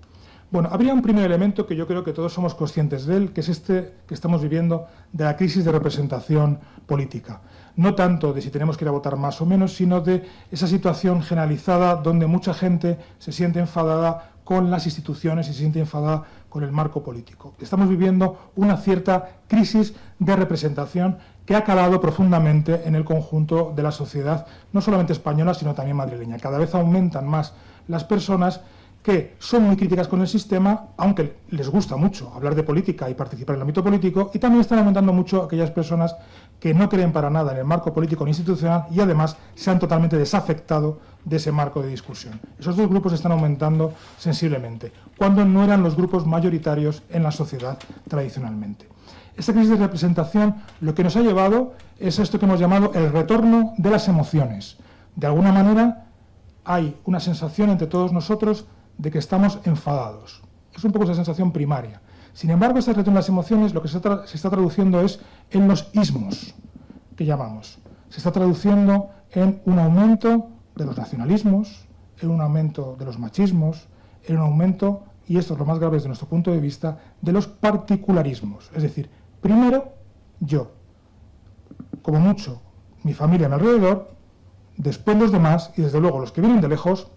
Bueno, habría un primer elemento que yo creo que todos somos conscientes de él, que es este que estamos viviendo de la crisis de representación política. No tanto de si tenemos que ir a votar más o menos, sino de esa situación generalizada donde mucha gente se siente enfadada con las instituciones y se siente enfadada con el marco político. Estamos viviendo una cierta crisis de representación que ha calado profundamente en el conjunto de la sociedad, no solamente española, sino también madrileña. Cada vez aumentan más las personas que son muy críticas con el sistema, aunque les gusta mucho hablar de política y participar en el ámbito político, y también están aumentando mucho aquellas personas que no creen para nada en el marco político ni institucional y además se han totalmente desafectado de ese marco de discusión. Esos dos grupos están aumentando sensiblemente, cuando no eran los grupos mayoritarios en la sociedad tradicionalmente. Esta crisis de representación lo que nos ha llevado es esto que hemos llamado el retorno de las emociones. De alguna manera hay una sensación entre todos nosotros de que estamos enfadados. Es un poco esa sensación primaria. Sin embargo, este retorno de las emociones lo que se está traduciendo es en los ismos, que llamamos. Se está traduciendo en un aumento de los nacionalismos, en un aumento de los machismos, en un aumento, y esto es lo más grave desde nuestro punto de vista, de los particularismos. Es decir, primero yo, como mucho mi familia a mi alrededor, después los demás y desde luego los que vienen de lejos,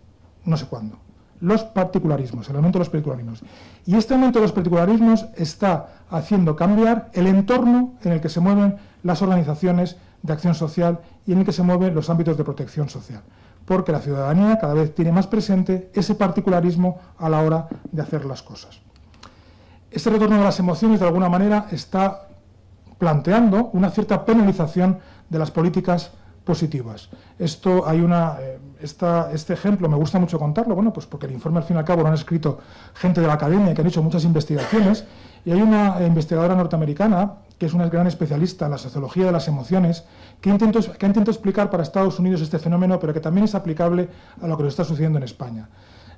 no sé cuándo. Los particularismos, el aumento de los particularismos. Y este aumento de los particularismos está haciendo cambiar el entorno en el que se mueven las organizaciones de acción social y en el que se mueven los ámbitos de protección social. Porque la ciudadanía cada vez tiene más presente ese particularismo a la hora de hacer las cosas. Este retorno de las emociones, de alguna manera, está planteando una cierta penalización de las políticas positivas. Esto hay este ejemplo me gusta mucho contarlo, bueno, pues porque el informe al fin y al cabo lo han escrito gente de la academia que han hecho muchas investigaciones, y hay una investigadora norteamericana que es una gran especialista en la sociología de las emociones que ha intentado explicar para Estados Unidos este fenómeno, pero que también es aplicable a lo que nos está sucediendo en España.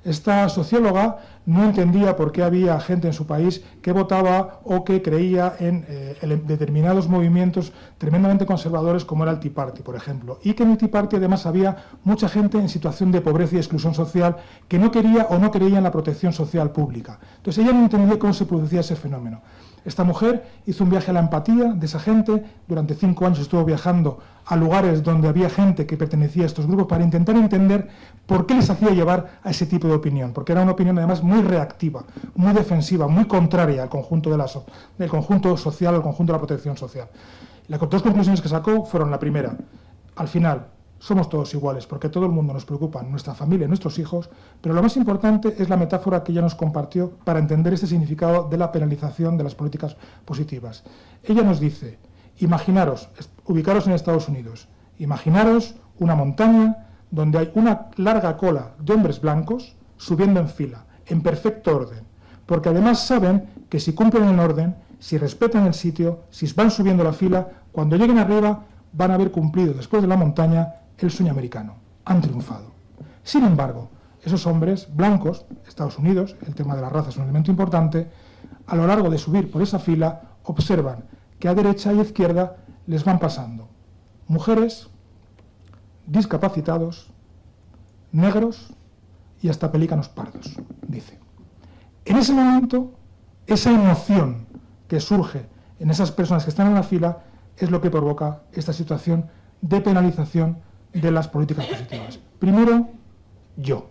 Esta socióloga no entendía por qué había gente en su país que votaba o que creía en determinados movimientos tremendamente conservadores como era el Tea Party, por ejemplo, y que en el Tea Party además había mucha gente en situación de pobreza y exclusión social que no quería o no creía en la protección social pública. Entonces ella no entendía cómo se producía ese fenómeno. Esta mujer hizo un viaje a la empatía de esa gente, durante 5 años estuvo viajando a lugares donde había gente que pertenecía a estos grupos para intentar entender por qué les hacía llevar a ese tipo de opinión, porque era una opinión además muy reactiva, muy defensiva, muy contraria al conjunto del conjunto social, al conjunto de la protección social. Las 2 conclusiones que sacó fueron: la primera, al final somos todos iguales, porque todo el mundo nos preocupa, nuestra familia y nuestros hijos, pero lo más importante es la metáfora que ella nos compartió para entender este significado de la penalización de las políticas positivas. Ella nos dice: imaginaros, ubicaros en Estados Unidos, imaginaros una montaña donde hay una larga cola de hombres blancos subiendo en fila, en perfecto orden, porque además saben que si cumplen el orden, si respetan el sitio, si van subiendo la fila, cuando lleguen arriba van a haber cumplido después de la montaña el sueño americano. Han triunfado. Sin embargo, esos hombres blancos, Estados Unidos, el tema de la raza es un elemento importante, a lo largo de subir por esa fila observan que a derecha y izquierda les van pasando mujeres, discapacitados, negros y hasta pelícanos pardos, dice. En ese momento, esa emoción que surge en esas personas que están en la fila es lo que provoca esta situación de penalización de las políticas positivas. Primero, yo.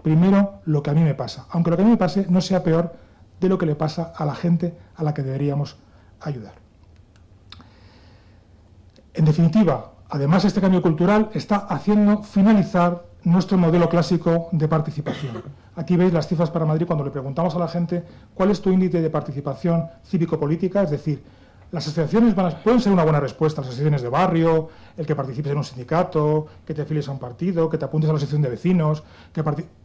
Primero, lo que a mí me pasa. Aunque lo que a mí me pase no sea peor de lo que le pasa a la gente a la que deberíamos ayudar. En definitiva, además, este cambio cultural está haciendo finalizar nuestro modelo clásico de participación. Aquí veis las cifras para Madrid cuando le preguntamos a la gente cuál es tu índice de participación cívico-política, es decir, las asociaciones pueden ser una buena respuesta, las asociaciones de barrio, el que participes en un sindicato, que te afilies a un partido, que te apuntes a la asociación de vecinos.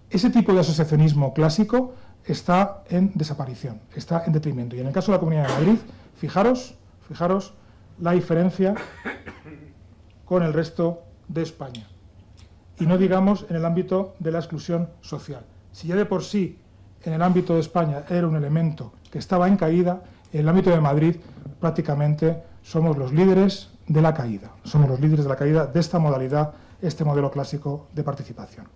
Ese tipo de asociacionismo clásico está en desaparición, está en detrimento. Y en el caso de la Comunidad de Madrid, fijaros la diferencia con el resto de España. Y no digamos en el ámbito de la exclusión social. Si ya de por sí en el ámbito de España era un elemento que estaba en caída, en el ámbito de Madrid prácticamente somos los líderes de la caída. Somos los líderes de la caída de esta modalidad, este modelo clásico de participación.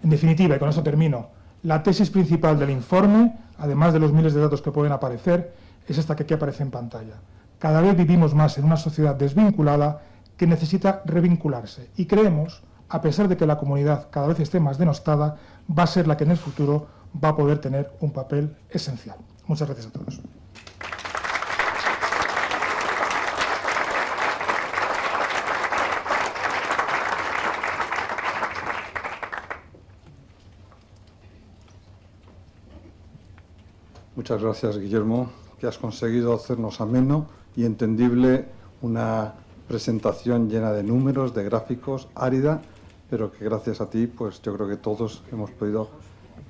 En definitiva, y con esto termino, la tesis principal del informe, además de los miles de datos que pueden aparecer, es esta que aquí aparece en pantalla. Cada vez vivimos más en una sociedad desvinculada que necesita revincularse. Y creemos, a pesar de que la comunidad cada vez esté más denostada, va a ser la que en el futuro va a poder tener un papel esencial. Muchas gracias a todos. Muchas gracias, Guillermo, que has conseguido hacernos ameno y entendible una presentación llena de números, de gráficos, árida, pero que gracias a ti, pues yo creo que todos hemos podido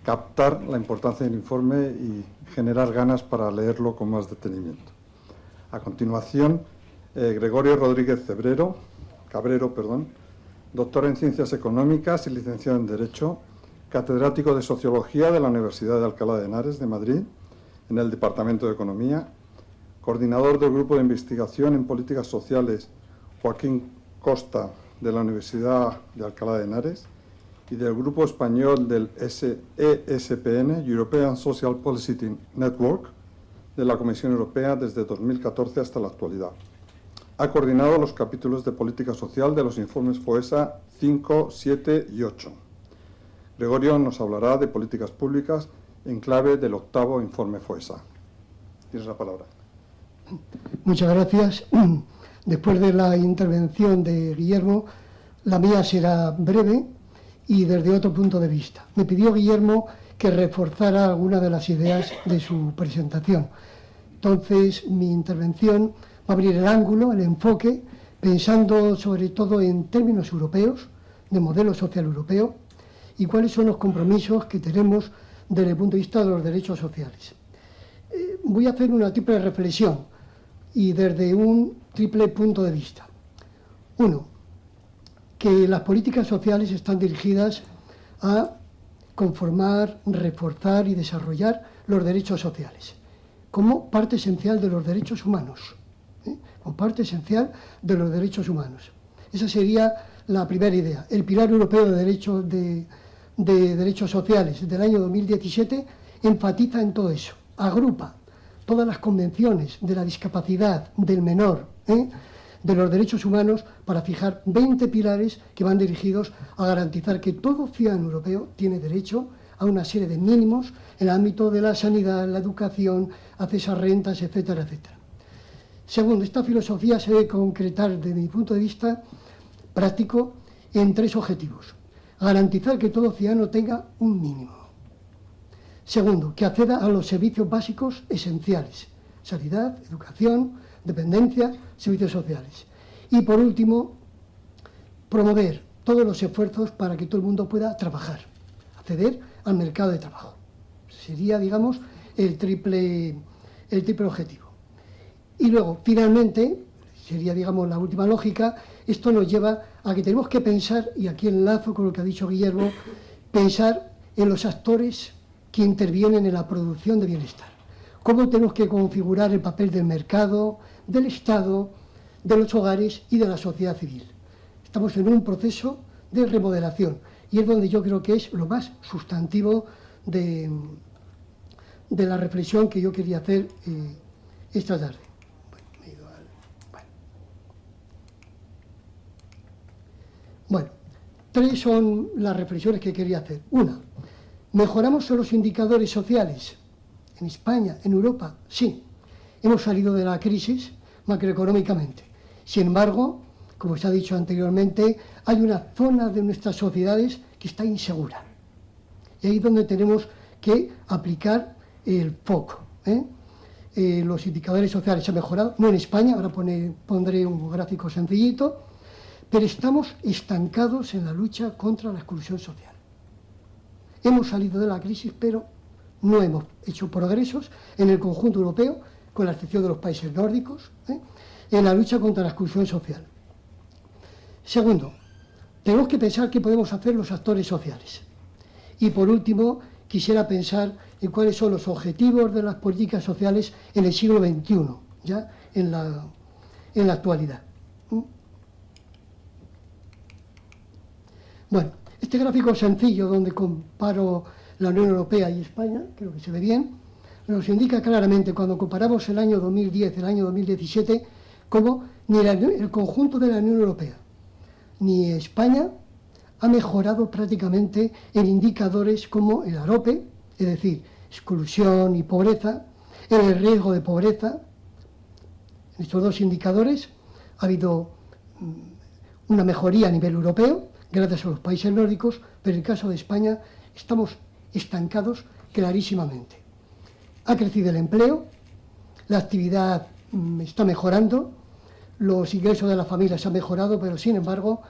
captar la importancia del informe y generar ganas para leerlo con más detenimiento. A continuación, Gregorio Rodríguez Cabrero, doctor en Ciencias Económicas y licenciado en Derecho, catedrático de Sociología de la Universidad de Alcalá de Henares de Madrid, en el Departamento de Economía, coordinador del Grupo de Investigación en Políticas Sociales Joaquín Costa de la Universidad de Alcalá de Henares y del Grupo Español del ESPN, European Social Policy Network, de la Comisión Europea desde 2014 hasta la actualidad. Ha coordinado los capítulos de Política Social de los informes FOESA 5, 7 y 8. Gregorio nos hablará de políticas públicas en clave del 8º informe FOESA. Tienes la palabra. Muchas gracias. Después de la intervención de Guillermo, la mía será breve y desde otro punto de vista. Me pidió Guillermo que reforzara algunas de las ideas de su presentación. Entonces, mi intervención va a abrir el ángulo, el enfoque, pensando sobre todo en términos europeos, de modelo social europeo, y cuáles son los compromisos que tenemos desde el punto de vista de los derechos sociales. Voy a hacer una triple reflexión y desde un triple punto de vista. Uno, que las políticas sociales están dirigidas a conformar, reforzar y desarrollar los derechos sociales como parte esencial de los derechos humanos. Como parte esencial de los derechos humanos. Esa sería la primera idea. El Pilar Europeo de Derechos Sociales del año 2017 enfatiza en todo eso. Agrupa todas las convenciones de la discapacidad, del menor, de los derechos humanos, para fijar 20 pilares que van dirigidos a garantizar que todo ciudadano europeo tiene derecho a una serie de mínimos en el ámbito de la sanidad, la educación, acceso a rentas, etcétera, etcétera. Segundo, esta filosofía se debe concretar, desde mi punto de vista práctico, en 3 objetivos. Garantizar que todo ciudadano tenga un mínimo. Segundo, que acceda a los servicios básicos esenciales: sanidad, educación, dependencia, servicios sociales. Y por último, promover todos los esfuerzos para que todo el mundo pueda trabajar, acceder al mercado de trabajo. Sería, digamos, el triple objetivo. Y luego, finalmente, sería, digamos, la última lógica, esto nos lleva a que tenemos que pensar, y aquí enlazo con lo que ha dicho Guillermo, pensar en los actores que intervienen en la producción de bienestar. Cómo tenemos que configurar el papel del mercado, del Estado, de los hogares y de la sociedad civil. Estamos en un proceso de remodelación y es donde yo creo que es lo más sustantivo de la reflexión que yo quería hacer esta tarde. Bueno, 3 son las reflexiones que quería hacer. Una, ¿mejoramos los indicadores sociales en España, en Europa? Sí, hemos salido de la crisis macroeconómicamente. Sin embargo, como se ha dicho anteriormente, hay una zona de nuestras sociedades que está insegura. Y ahí es donde tenemos que aplicar el foco. Los indicadores sociales se han mejorado, no en España, ahora pondré un gráfico sencillito, pero estamos estancados en la lucha contra la exclusión social. Hemos salido de la crisis, pero no hemos hecho progresos en el conjunto europeo, con la excepción de los países nórdicos, en la lucha contra la exclusión social. Segundo, tenemos que pensar qué podemos hacer los actores sociales. Y por último, quisiera pensar en cuáles son los objetivos de las políticas sociales en el siglo XXI, ya en la actualidad. Bueno, este gráfico sencillo donde comparo la Unión Europea y España, creo que se ve bien, nos indica claramente, cuando comparamos el año 2010 y el año 2017, cómo ni el conjunto de la Unión Europea ni España ha mejorado prácticamente en indicadores como el AROPE, es decir, exclusión y pobreza, en el riesgo de pobreza. En estos 2 indicadores ha habido una mejoría a nivel europeo, gracias a los países nórdicos, pero en el caso de España estamos estancados clarísimamente. Ha crecido el empleo, la actividad está mejorando, los ingresos de las familias han mejorado, pero sin embargo,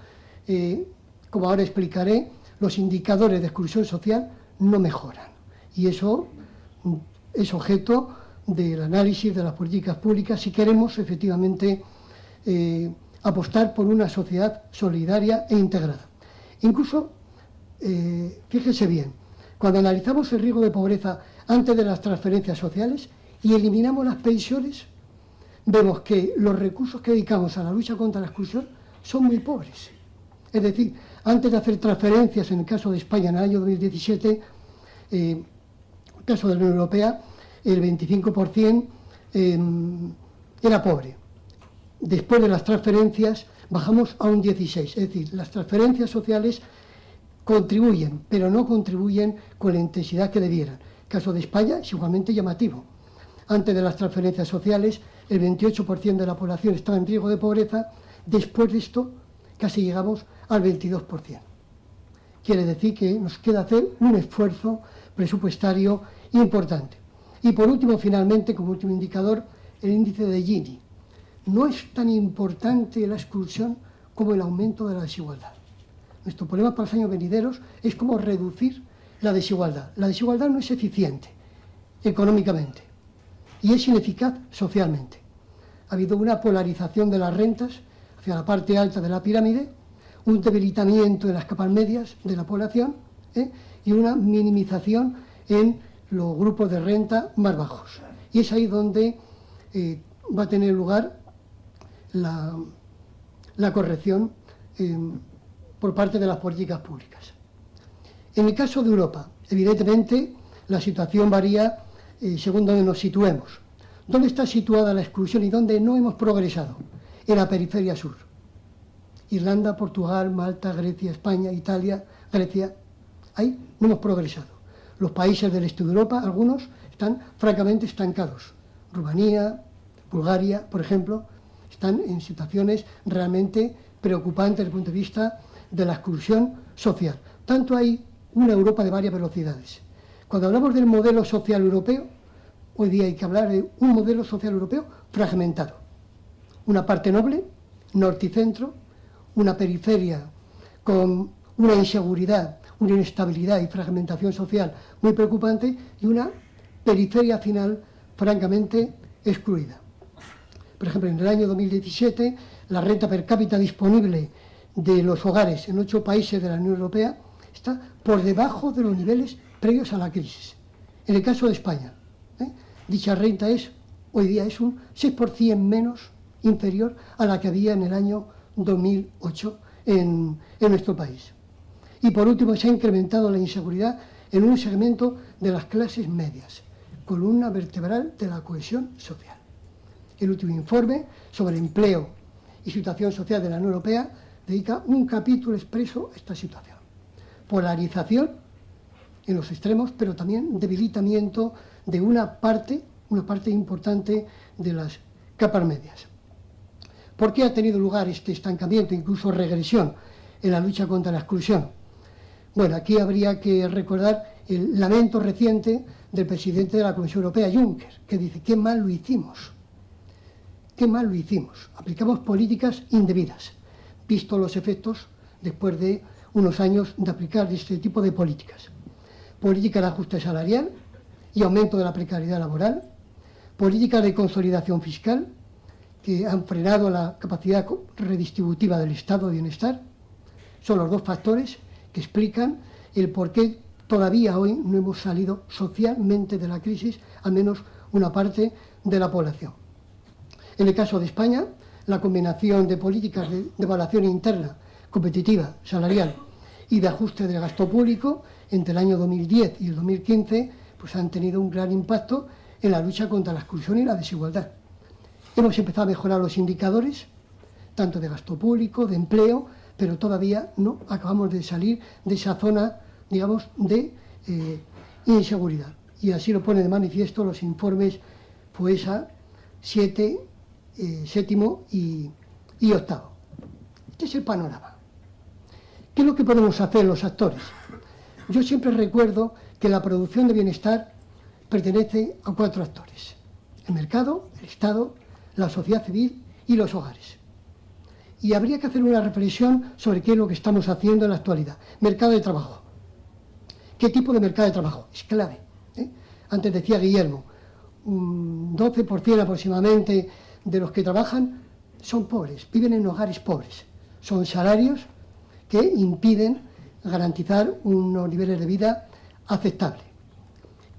como ahora explicaré, los indicadores de exclusión social no mejoran. Y eso es objeto del análisis de las políticas públicas si queremos efectivamente apostar por una sociedad solidaria e integrada. Incluso, fíjense bien, cuando analizamos el riesgo de pobreza antes de las transferencias sociales y eliminamos las pensiones, vemos que los recursos que dedicamos a la lucha contra la exclusión son muy pobres. Es decir, antes de hacer transferencias, en el caso de España en el año 2017, en el caso de la Unión Europea, el 25% era pobre. Después de las transferencias bajamos a un 16%, es decir, las transferencias sociales contribuyen, pero no contribuyen con la intensidad que debieran. El caso de España es igualmente llamativo. Antes de las transferencias sociales, el 28% de la población estaba en riesgo de pobreza, después de esto casi llegamos al 22%. Quiere decir que nos queda hacer un esfuerzo presupuestario importante. Y por último, finalmente, como último indicador, el índice de Gini. No es tan importante la exclusión como el aumento de la desigualdad. Nuestro problema para los años venideros es cómo reducir la desigualdad. La desigualdad no es eficiente económicamente y es ineficaz socialmente. Ha habido una polarización de las rentas hacia la parte alta de la pirámide, un debilitamiento en las capas medias de la población y una minimización en los grupos de renta más bajos. Y es ahí donde va a tener lugar la corrección por parte de las políticas públicas. En el caso de Europa, evidentemente, la situación varía según donde nos situemos. ¿Dónde está situada la exclusión y dónde no hemos progresado? En la periferia sur. Irlanda, Portugal, Malta, Grecia, España, Italia, Grecia. Ahí no hemos progresado. Los países del este de Europa, algunos, están francamente estancados. Rumanía, Bulgaria, por ejemplo, están en situaciones realmente preocupantes desde el punto de vista de la exclusión social. Tanto hay una Europa de varias velocidades. Cuando hablamos del modelo social europeo, hoy día hay que hablar de un modelo social europeo fragmentado. Una parte noble, norte y centro, una periferia con una inseguridad, una inestabilidad y fragmentación social muy preocupante y una periferia final francamente excluida. Por ejemplo, en el año 2017, la renta per cápita disponible de los hogares en 8 países de la Unión Europea está por debajo de los niveles previos a la crisis. En el caso de España, dicha renta hoy día es un 6% menos inferior a la que había en el año 2008 en nuestro país. Y por último, se ha incrementado la inseguridad en un segmento de las clases medias, columna vertebral de la cohesión social. El último informe sobre empleo y situación social de la Unión Europea dedica un capítulo expreso a esta situación. Polarización en los extremos, pero también debilitamiento de una parte importante de las capas medias. ¿Por qué ha tenido lugar este estancamiento, incluso regresión, en la lucha contra la exclusión? Bueno, aquí habría que recordar el lamento reciente del presidente de la Comisión Europea, Juncker, que dice: qué mal lo hicimos. Qué mal lo hicimos. Aplicamos políticas indebidas, visto los efectos después de unos años de aplicar este tipo de políticas. Política de ajuste salarial y aumento de la precariedad laboral, políticas de consolidación fiscal que han frenado la capacidad redistributiva del estado de bienestar. Son los dos factores que explican el por qué todavía hoy no hemos salido socialmente de la crisis, al menos una parte de la población. En el caso de España, la combinación de políticas de evaluación interna, competitiva, salarial y de ajuste del gasto público entre el año 2010 y el 2015 pues han tenido un gran impacto en la lucha contra la exclusión y la desigualdad. Hemos empezado a mejorar los indicadores, tanto de gasto público, de empleo, pero todavía no acabamos de salir de esa zona, digamos, de inseguridad. Y así lo pone de manifiesto los informes FOESA 7, séptimo y octavo. Este es el panorama. ¿Qué es lo que podemos hacer los actores? Yo siempre recuerdo que la producción de bienestar pertenece a 4 actores: el mercado, el Estado, la sociedad civil y los hogares. Y habría que hacer una reflexión sobre qué es lo que estamos haciendo en la actualidad. Mercado de trabajo. ¿Qué tipo de mercado de trabajo? Es clave. Antes decía Guillermo, un 12% aproximadamente de los que trabajan son pobres, viven en hogares pobres. Son salarios que impiden garantizar unos niveles de vida aceptables.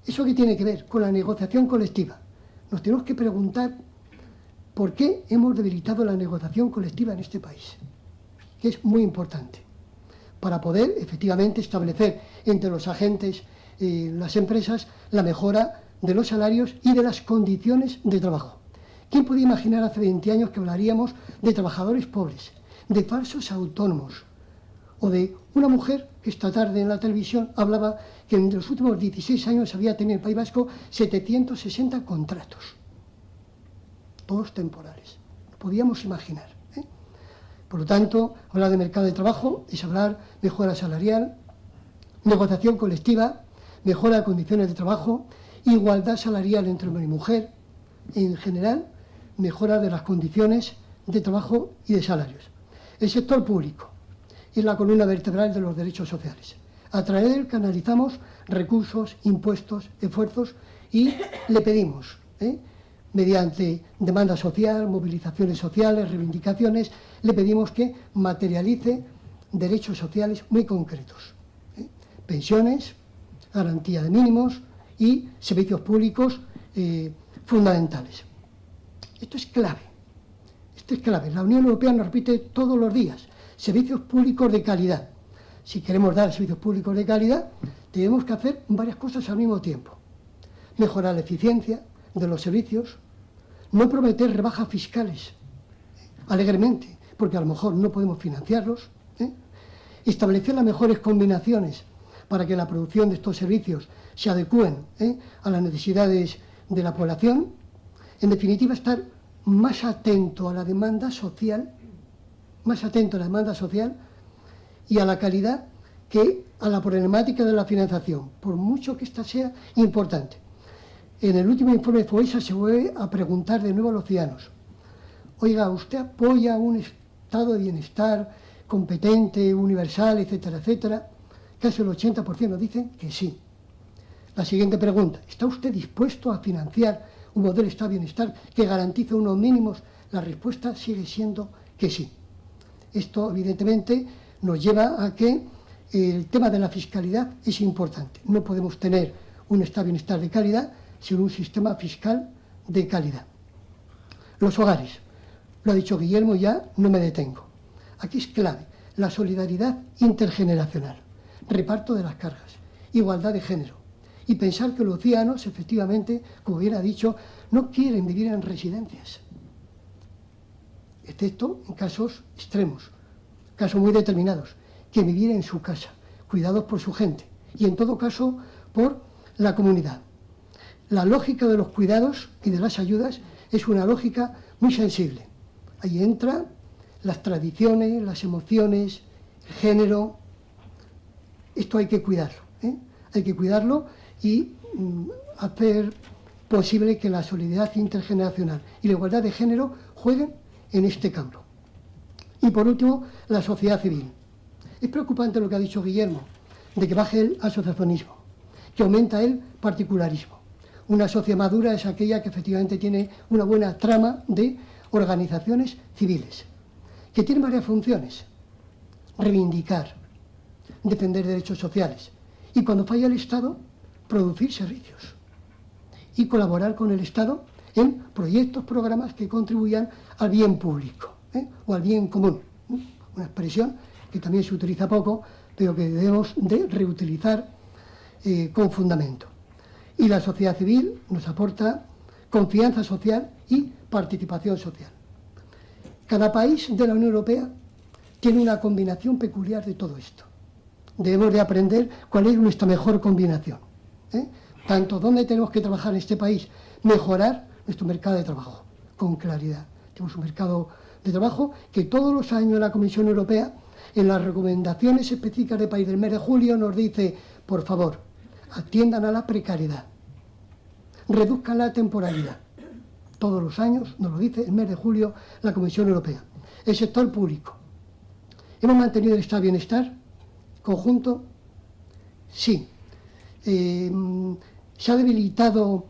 ¿Eso qué tiene que ver? Con la negociación colectiva. Nos tenemos que preguntar por qué hemos debilitado la negociación colectiva en este país, que es muy importante, para poder efectivamente establecer entre los agentes y las empresas la mejora de los salarios y de las condiciones de trabajo. ¿Quién podía imaginar hace 20 años que hablaríamos de trabajadores pobres, de falsos autónomos, o de una mujer que esta tarde en la televisión hablaba que en los últimos 16 años había tenido en el País Vasco 760 contratos, todos temporales? Lo podíamos imaginar. Por lo tanto, hablar de mercado de trabajo es hablar de mejora salarial, negociación colectiva, mejora de condiciones de trabajo, igualdad salarial entre hombre y mujer, en general, mejora de las condiciones de trabajo y de salarios. El sector público es la columna vertebral de los derechos sociales. A través de él canalizamos recursos, impuestos, esfuerzos y le pedimos, mediante demanda social, movilizaciones sociales, reivindicaciones, le pedimos que materialice derechos sociales muy concretos. Pensiones, garantía de mínimos y servicios públicos fundamentales. Esto es clave. Esto es clave. La Unión Europea nos repite todos los días: servicios públicos de calidad. Si queremos dar servicios públicos de calidad, tenemos que hacer varias cosas al mismo tiempo. Mejorar la eficiencia de los servicios, No prometer rebajas fiscales alegremente, porque a lo mejor no podemos financiarlos. Establecer las mejores combinaciones para que la producción de estos servicios se adecúen a las necesidades de la población. En definitiva, estar más atento a la demanda social, y a la calidad que a la problemática de la financiación, por mucho que ésta sea importante. En el último informe de FOESA se vuelve a preguntar de nuevo a los ciudadanos: oiga, ¿usted apoya un estado de bienestar competente, universal, etcétera, etcétera? Casi el 80% nos dicen que sí. La siguiente pregunta: ¿está usted dispuesto a financiar un modelo de estado de bienestar que garantice unos mínimos? La respuesta sigue siendo que sí. Esto, evidentemente, nos lleva a que el tema de la fiscalidad es importante. No podemos tener un estado de bienestar de calidad sin un sistema fiscal de calidad. Los hogares. Lo ha dicho Guillermo, ya no me detengo. Aquí es clave la solidaridad intergeneracional, reparto de las cargas, igualdad de género, y pensar que los ciudadanos, efectivamente, como bien ha dicho, no quieren vivir en residencias, excepto en casos extremos, casos muy determinados, que vivir en su casa, cuidados por su gente, y en todo caso por la comunidad. La lógica de los cuidados y de las ayudas es una lógica muy sensible. Ahí entran las tradiciones, las emociones, el género. Esto hay que cuidarlo, hay que cuidarlo y hacer posible que la solidaridad intergeneracional y la igualdad de género jueguen en este campo. Y por último, la sociedad civil. Es preocupante lo que ha dicho Guillermo, de que baje el asociacionismo, que aumenta el particularismo. Una sociedad madura es aquella que efectivamente tiene una buena trama de organizaciones civiles, que tienen varias funciones: reivindicar, defender derechos sociales, y cuando falla el Estado, producir servicios y colaborar con el Estado en proyectos, programas que contribuyan al bien público o al bien común. Una expresión que también se utiliza poco, pero que debemos de reutilizar con fundamento. Y la sociedad civil nos aporta confianza social y participación social. Cada país de la Unión Europea tiene una combinación peculiar de todo esto. Debemos de aprender cuál es nuestra mejor combinación. Tanto dónde tenemos que trabajar en este país, mejorar nuestro mercado de trabajo, con claridad. Tenemos un mercado de trabajo que todos los años la Comisión Europea, en las recomendaciones específicas del país del mes de julio, nos dice: por favor, atiendan a la precariedad, reduzcan la temporalidad. Todos los años nos lo dice el mes de julio la Comisión Europea. El sector público. ¿Hemos mantenido el estado de bienestar conjunto? Sí. ¿Se ha debilitado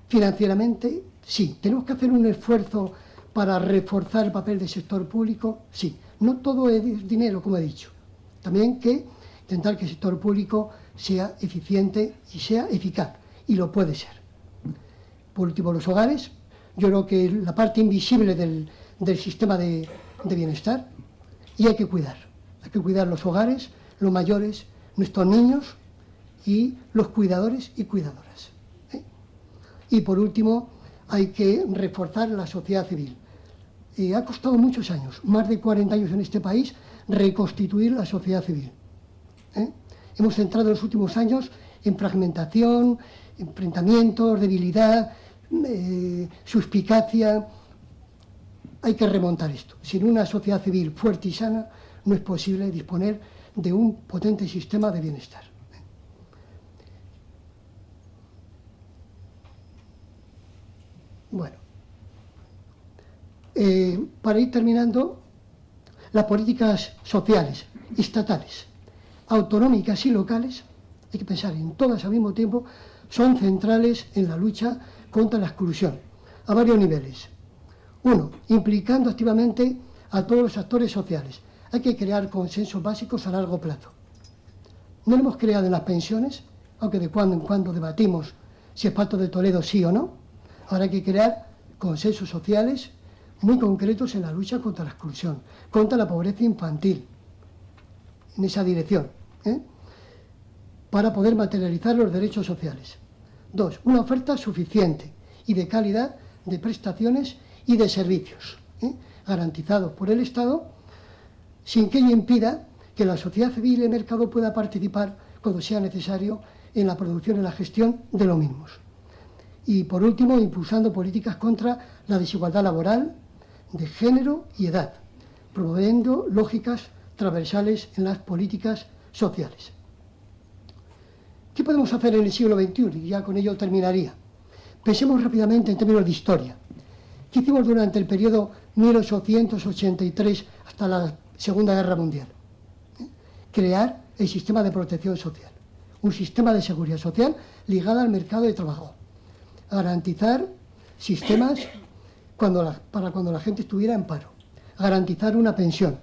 financieramente? Sí. ¿Tenemos que hacer un esfuerzo para reforzar el papel del sector público? Sí. No todo es dinero, como he dicho. También que intentar que el sector público sea eficiente y sea eficaz, y lo puede ser. Por último, los hogares. Yo creo que es la parte invisible del sistema de bienestar, y hay que cuidar. Hay que cuidar los hogares, los mayores, nuestros niños y los cuidadores y cuidadoras. Y por último, hay que reforzar la sociedad civil. Ha costado muchos años, más de 40 años en este país, reconstituir la sociedad civil. Hemos centrado en los últimos años en fragmentación, enfrentamientos, debilidad, suspicacia. Hay que remontar esto. Sin una sociedad civil fuerte y sana no es posible disponer de un potente sistema de bienestar. Bueno, para ir terminando, las políticas sociales, estatales, autonómicas y locales, hay que pensar en todas al mismo tiempo, son centrales en la lucha contra la exclusión, a varios niveles. Uno, implicando activamente a todos los actores sociales. Hay que crear consensos básicos a largo plazo. No lo hemos creado en las pensiones, aunque de cuando en cuando debatimos si el Pacto de Toledo sí o no. Ahora hay que crear consensos sociales muy concretos en la lucha contra la exclusión, contra la pobreza infantil, en esa dirección, para poder materializar los derechos sociales. Dos, una oferta suficiente y de calidad de prestaciones y de servicios, garantizados por el Estado, sin que ello impida que la sociedad civil y el mercado pueda participar cuando sea necesario en la producción y la gestión de los mismos. Y por último, impulsando políticas contra la desigualdad laboral, de género y edad, promoviendo lógicas transversales en las políticas sociales. ¿Qué podemos hacer en el siglo XXI? Y ya con ello terminaría. Pensemos rápidamente en términos de historia. ¿Qué hicimos durante el periodo 1883 hasta la Segunda Guerra Mundial? Crear el sistema de protección social, un sistema de seguridad social ligado al mercado de trabajo, garantizar sistemas para cuando la gente estuviera en paro, garantizar una pensión,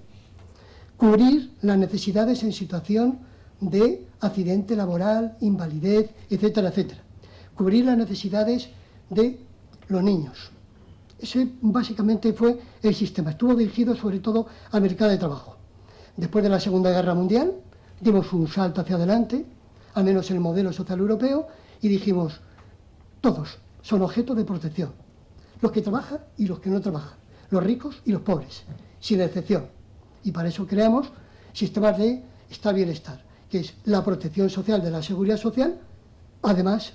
cubrir las necesidades en situación de accidente laboral, invalidez, etcétera, etcétera, cubrir las necesidades de los niños. Ese básicamente fue el sistema, estuvo dirigido sobre todo al mercado de trabajo. Después de la Segunda Guerra Mundial dimos un salto hacia adelante, al menos en el modelo social europeo, y dijimos, todos son objeto de protección, los que trabajan y los que no trabajan, los ricos y los pobres, sin excepción. Y para eso creamos sistemas de bienestar, que es la protección social de la seguridad social, además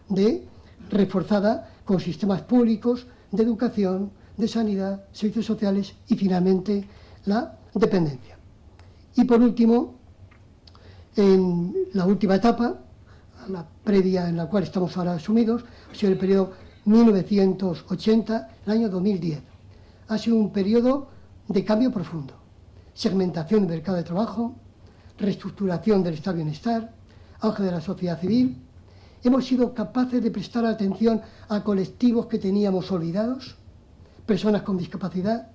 de reforzada con sistemas públicos de educación, de sanidad, servicios sociales y finalmente la dependencia. Y por último, en la última etapa, la previa en la cual estamos ahora sumidos, ha sido el periodo 1980, el año 2010. Ha sido un periodo de cambio profundo, segmentación del mercado de trabajo, reestructuración del estado de bienestar, auge de la sociedad civil. Hemos sido capaces de prestar atención a colectivos que teníamos olvidados, personas con discapacidad,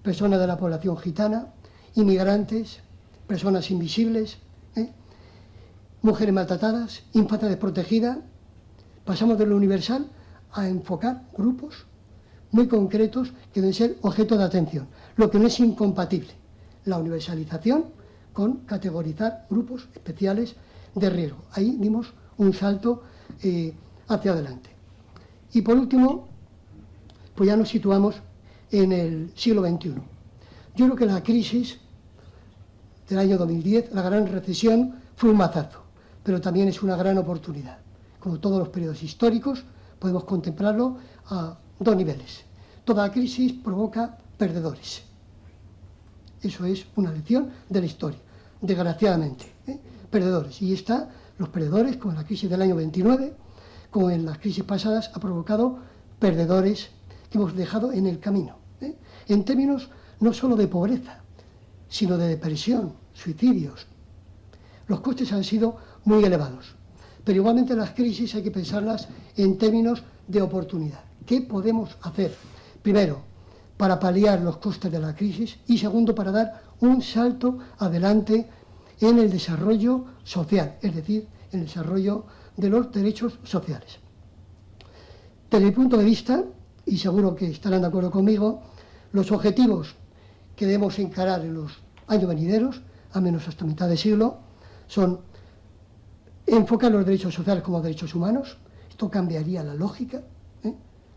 personas de la población gitana, inmigrantes, personas invisibles, mujeres maltratadas, infancia desprotegida. Pasamos de lo universal a enfocar grupos muy concretos que deben ser objeto de atención, lo que no es incompatible, la universalización con categorizar grupos especiales de riesgo. Ahí dimos un salto hacia adelante. Y por último, pues ya nos situamos en el siglo XXI. Yo creo que la crisis del año 2010, la gran recesión, fue un mazazo, pero también es una gran oportunidad. Como todos los periodos históricos, podemos contemplarlo a dos niveles. Toda crisis provoca perdedores. Eso es una lección de la historia, desgraciadamente. Perdedores. Y está, los perdedores, como en la crisis del año 29, como en las crisis pasadas, ha provocado perdedores que hemos dejado en el camino. En términos no solo de pobreza, sino de depresión, suicidios. Los costes han sido muy elevados. Pero igualmente las crisis hay que pensarlas en términos de oportunidad. ¿Qué podemos hacer? Primero, para paliar los costes de la crisis y segundo, para dar un salto adelante en el desarrollo social, es decir, en el desarrollo de los derechos sociales. Desde mi punto de vista, y seguro que estarán de acuerdo conmigo, los objetivos que debemos encarar en los años venideros, al menos hasta mitad de siglo, son enfocar los derechos sociales como derechos humanos. Esto cambiaría la lógica,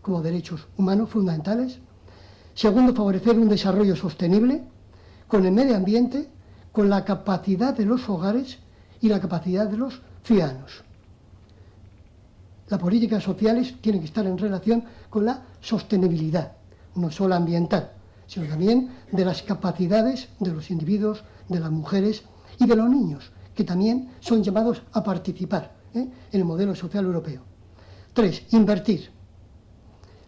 como derechos humanos fundamentales. Segundo, favorecer un desarrollo sostenible con el medio ambiente, con la capacidad de los hogares y la capacidad de los ciudadanos. Las políticas sociales tienen que estar en relación con la sostenibilidad, no solo ambiental, sino también de las capacidades de los individuos, de las mujeres y de los niños, que también son llamados a participar en el modelo social europeo. 3. Invertir.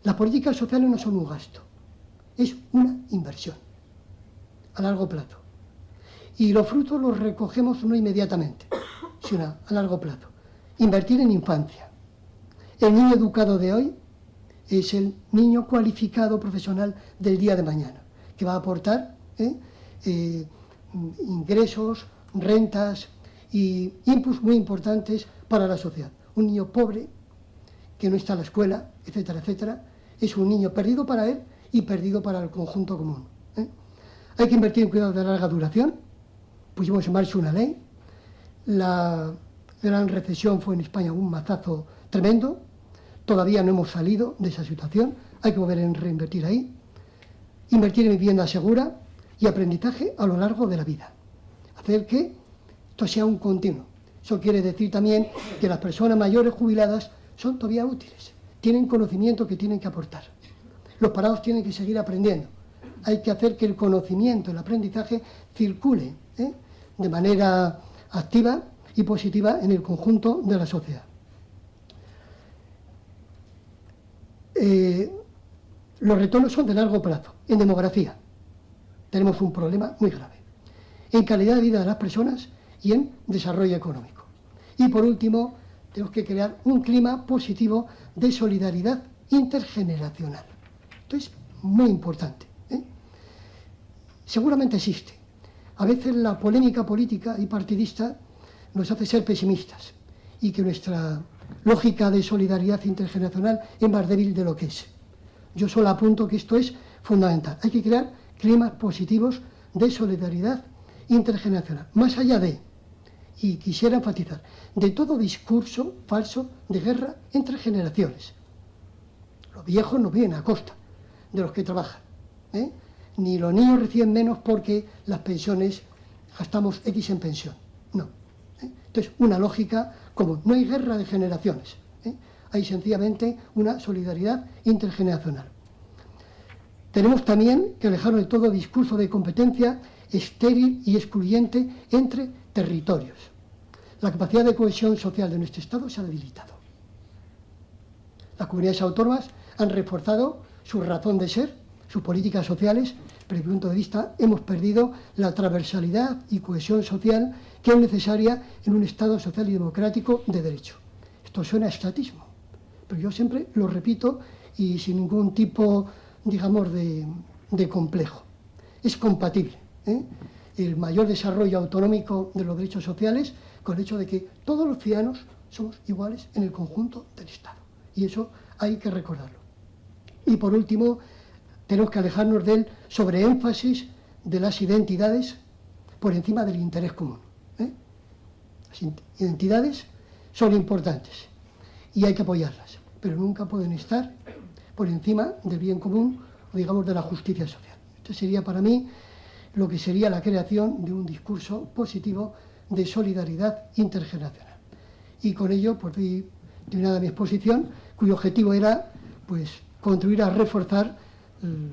Las políticas sociales no son un gasto, es una inversión a largo plazo. Y los frutos los recogemos no inmediatamente, sino a largo plazo. Invertir en infancia. El niño educado de hoy es el niño cualificado profesional del día de mañana, que va a aportar ingresos, rentas y inputs muy importantes para la sociedad. Un niño pobre, que no está en la escuela, etcétera, etcétera, es un niño perdido para él y perdido para el conjunto común. Hay que invertir en cuidados de larga duración. Pusimos en marcha una ley. La gran recesión fue en España un mazazo tremendo. Todavía no hemos salido de esa situación, hay que volver a reinvertir ahí. Invertir en vivienda segura y aprendizaje a lo largo de la vida. Hacer que esto sea un continuo. Eso quiere decir también que las personas mayores jubiladas son todavía útiles, tienen conocimiento que tienen que aportar. Los parados tienen que seguir aprendiendo. Hay que hacer que el conocimiento, el aprendizaje circule de manera activa y positiva en el conjunto de la sociedad. Los retornos son de largo plazo. En demografía tenemos un problema muy grave. En calidad de vida de las personas y en desarrollo económico. Y por último, tenemos que crear un clima positivo de solidaridad intergeneracional. Esto es muy importante. Seguramente existe. A veces la polémica política y partidista nos hace ser pesimistas y que nuestra lógica de solidaridad intergeneracional es más débil de lo que es. Yo solo apunto que esto es fundamental. Hay que crear climas positivos de solidaridad intergeneracional. Más allá de, y quisiera enfatizar, de todo discurso falso de guerra entre generaciones. Los viejos no viven a costa de los que trabajan, ni los niños reciben menos porque las pensiones gastamos X en pensión. No. Entonces, una lógica común. No hay guerra de generaciones. Hay sencillamente una solidaridad intergeneracional. Tenemos también que alejarnos de todo discurso de competencia estéril y excluyente entre territorios. La capacidad de cohesión social de nuestro Estado se ha debilitado. Las comunidades autónomas han reforzado su razón de ser, sus políticas sociales, pero desde mi punto de vista hemos perdido la transversalidad y cohesión social que es necesaria en un Estado social y democrático de derecho. Esto suena a estatismo, pero yo siempre lo repito y sin ningún tipo, digamos, de complejo. Es compatible el mayor desarrollo autonómico de los derechos sociales con el hecho de que todos los ciudadanos somos iguales en el conjunto del Estado. Y eso hay que recordarlo. Y por último, tenemos que alejarnos del sobreénfasis de las identidades por encima del interés común. Las identidades son importantes y hay que apoyarlas, pero nunca pueden estar por encima del bien común o, digamos, de la justicia social. Esto sería para mí lo que sería la creación de un discurso positivo de solidaridad intergeneracional. Y con ello, pues doy terminada mi exposición, cuyo objetivo era, pues, contribuir a reforzar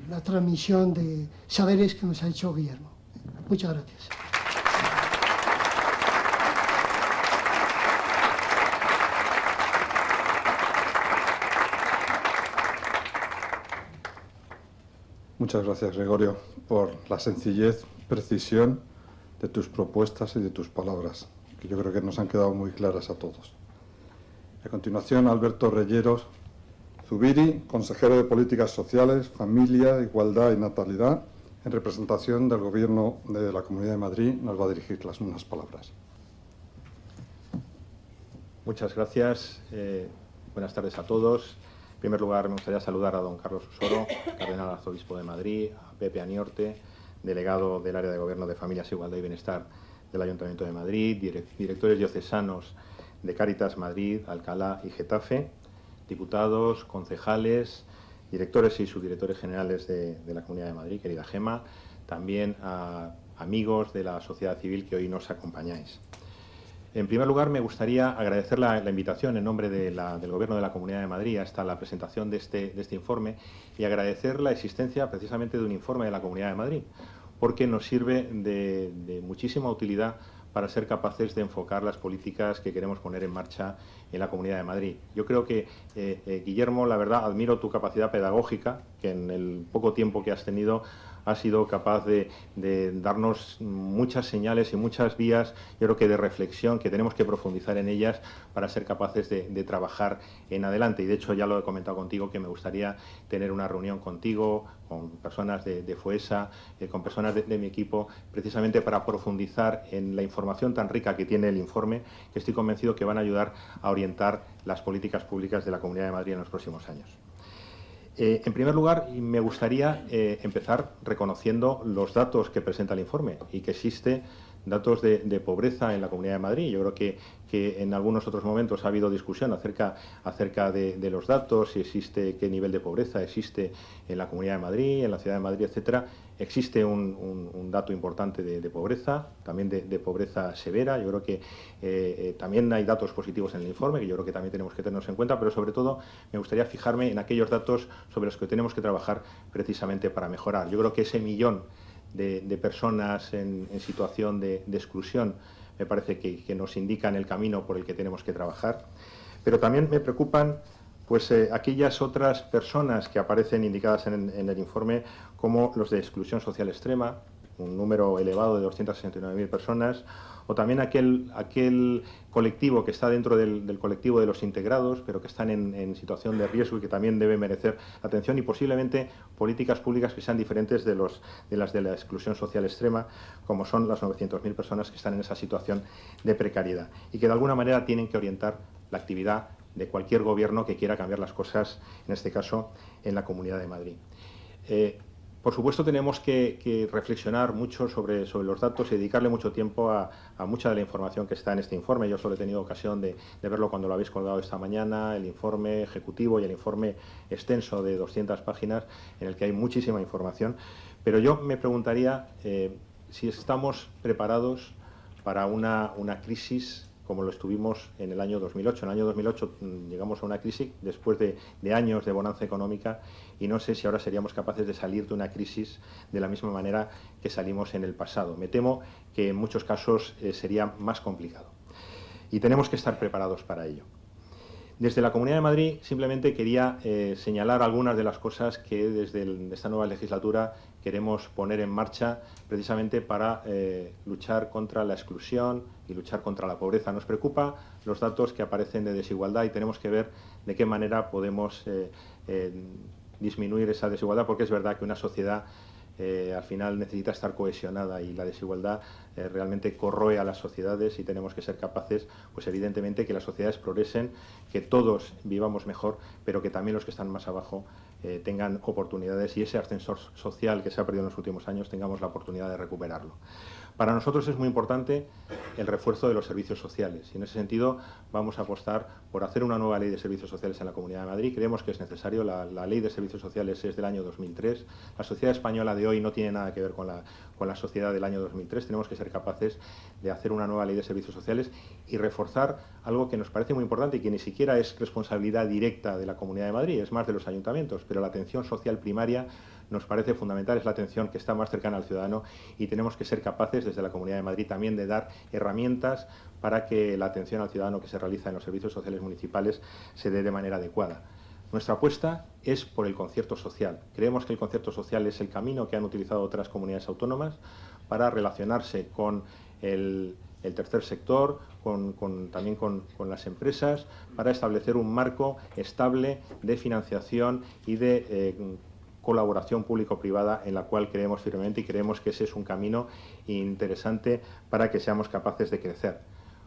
la transmisión de saberes que nos ha hecho Guillermo. Muchas gracias. Muchas gracias, Gregorio, por la sencillez, precisión de tus propuestas y de tus palabras, que yo creo que nos han quedado muy claras a todos. A continuación, Alberto Relleros Zubiri, consejero de Políticas Sociales, Familia, Igualdad y Natalidad, en representación del Gobierno de la Comunidad de Madrid, nos va a dirigir unas palabras. Muchas gracias. Buenas tardes a todos. En primer lugar, me gustaría saludar a don Carlos Osoro, cardenal arzobispo de Madrid, a Pepe Aniorte, delegado del área de Gobierno de Familias, Igualdad y Bienestar del Ayuntamiento de Madrid, directores diocesanos de Cáritas Madrid, Alcalá y Getafe, diputados, concejales, directores y subdirectores generales de la Comunidad de Madrid, querida Gema, también a amigos de la sociedad civil que hoy nos acompañáis. En primer lugar, me gustaría agradecer la invitación en nombre del Gobierno de la Comunidad de Madrid hasta la presentación de este informe y agradecer la existencia precisamente de un informe de la Comunidad de Madrid, porque nos sirve de muchísima utilidad para ser capaces de enfocar las políticas que queremos poner en marcha en la Comunidad de Madrid. Yo creo que, Guillermo, la verdad, admiro tu capacidad pedagógica, que en el poco tiempo que has tenido has sido capaz de darnos muchas señales y muchas vías, yo creo que de reflexión, que tenemos que profundizar en ellas para ser capaces de trabajar en adelante. Y de hecho ya lo he comentado contigo, que me gustaría tener una reunión contigo, con personas de FOESA, con personas de mi equipo, precisamente para profundizar en la información tan rica que tiene el informe, que estoy convencido que van a ayudar a orientar las políticas públicas de la Comunidad de Madrid en los próximos años. En primer lugar, me gustaría empezar reconociendo los datos que presenta el informe y que existe datos de pobreza en la Comunidad de Madrid. Yo creo que en algunos otros momentos ha habido discusión acerca de los datos, si existe, qué nivel de pobreza existe en la Comunidad de Madrid, en la Ciudad de Madrid, etcétera. Existe un dato importante de pobreza, también de pobreza severa. Yo creo que también hay datos positivos en el informe, que yo creo que también tenemos que tenerlos en cuenta, pero sobre todo me gustaría fijarme en aquellos datos sobre los que tenemos que trabajar precisamente para mejorar. Yo creo que ese millón de personas en situación de exclusión me parece que nos indican el camino por el que tenemos que trabajar, pero también me preocupan pues aquellas otras personas que aparecen indicadas en el informe, como los de exclusión social extrema, un número elevado de 269.000 personas, o también aquel colectivo que está dentro del colectivo de los integrados, pero que están en situación de riesgo y que también debe merecer atención, y posiblemente políticas públicas que sean diferentes de las de la exclusión social extrema, como son las 900.000 personas que están en esa situación de precariedad y que de alguna manera tienen que orientar la actividad de cualquier gobierno que quiera cambiar las cosas, en este caso en la Comunidad de Madrid. Por supuesto, tenemos que reflexionar mucho sobre los datos y dedicarle mucho tiempo a mucha de la información que está en este informe. Yo solo he tenido ocasión de verlo cuando lo habéis colgado esta mañana, el informe ejecutivo y el informe extenso de 200 páginas, en el que hay muchísima información. Pero yo me preguntaría si estamos preparados para una crisis como lo estuvimos en el año 2008. En el año 2008 llegamos a una crisis después de años de bonanza económica, y no sé si ahora seríamos capaces de salir de una crisis de la misma manera que salimos en el pasado. Me temo que en muchos casos sería más complicado y tenemos que estar preparados para ello. Desde la Comunidad de Madrid simplemente quería señalar algunas de las cosas que desde esta nueva legislatura queremos poner en marcha precisamente para luchar contra la exclusión y luchar contra la pobreza. Nos preocupan los datos que aparecen de desigualdad y tenemos que ver de qué manera podemos disminuir esa desigualdad, porque es verdad que una sociedad al final necesita estar cohesionada y la desigualdad realmente corroe a las sociedades, y tenemos que ser capaces, pues evidentemente, que las sociedades progresen, que todos vivamos mejor, pero que también los que están más abajo tengan oportunidades, y ese ascensor social que se ha perdido en los últimos años tengamos la oportunidad de recuperarlo. Para nosotros es muy importante el refuerzo de los servicios sociales, y en ese sentido vamos a apostar por hacer una nueva ley de servicios sociales en la Comunidad de Madrid. Creemos que es necesario. La ley de servicios sociales es del año 2003. La sociedad española de hoy no tiene nada que ver con la sociedad del año 2003. Tenemos que ser capaces de hacer una nueva ley de servicios sociales y reforzar algo que nos parece muy importante y que ni siquiera es responsabilidad directa de la Comunidad de Madrid, es más de los ayuntamientos, pero la atención social primaria nos parece fundamental, es la atención que está más cercana al ciudadano, y tenemos que ser capaces desde la Comunidad de Madrid también de dar herramientas para que la atención al ciudadano que se realiza en los servicios sociales municipales se dé de manera adecuada. Nuestra apuesta es por el concierto social. Creemos que el concierto social es el camino que han utilizado otras comunidades autónomas para relacionarse con el tercer sector, también con las empresas, para establecer un marco estable de financiación y de colaboración público-privada, en la cual creemos firmemente, y creemos que ese es un camino interesante para que seamos capaces de crecer.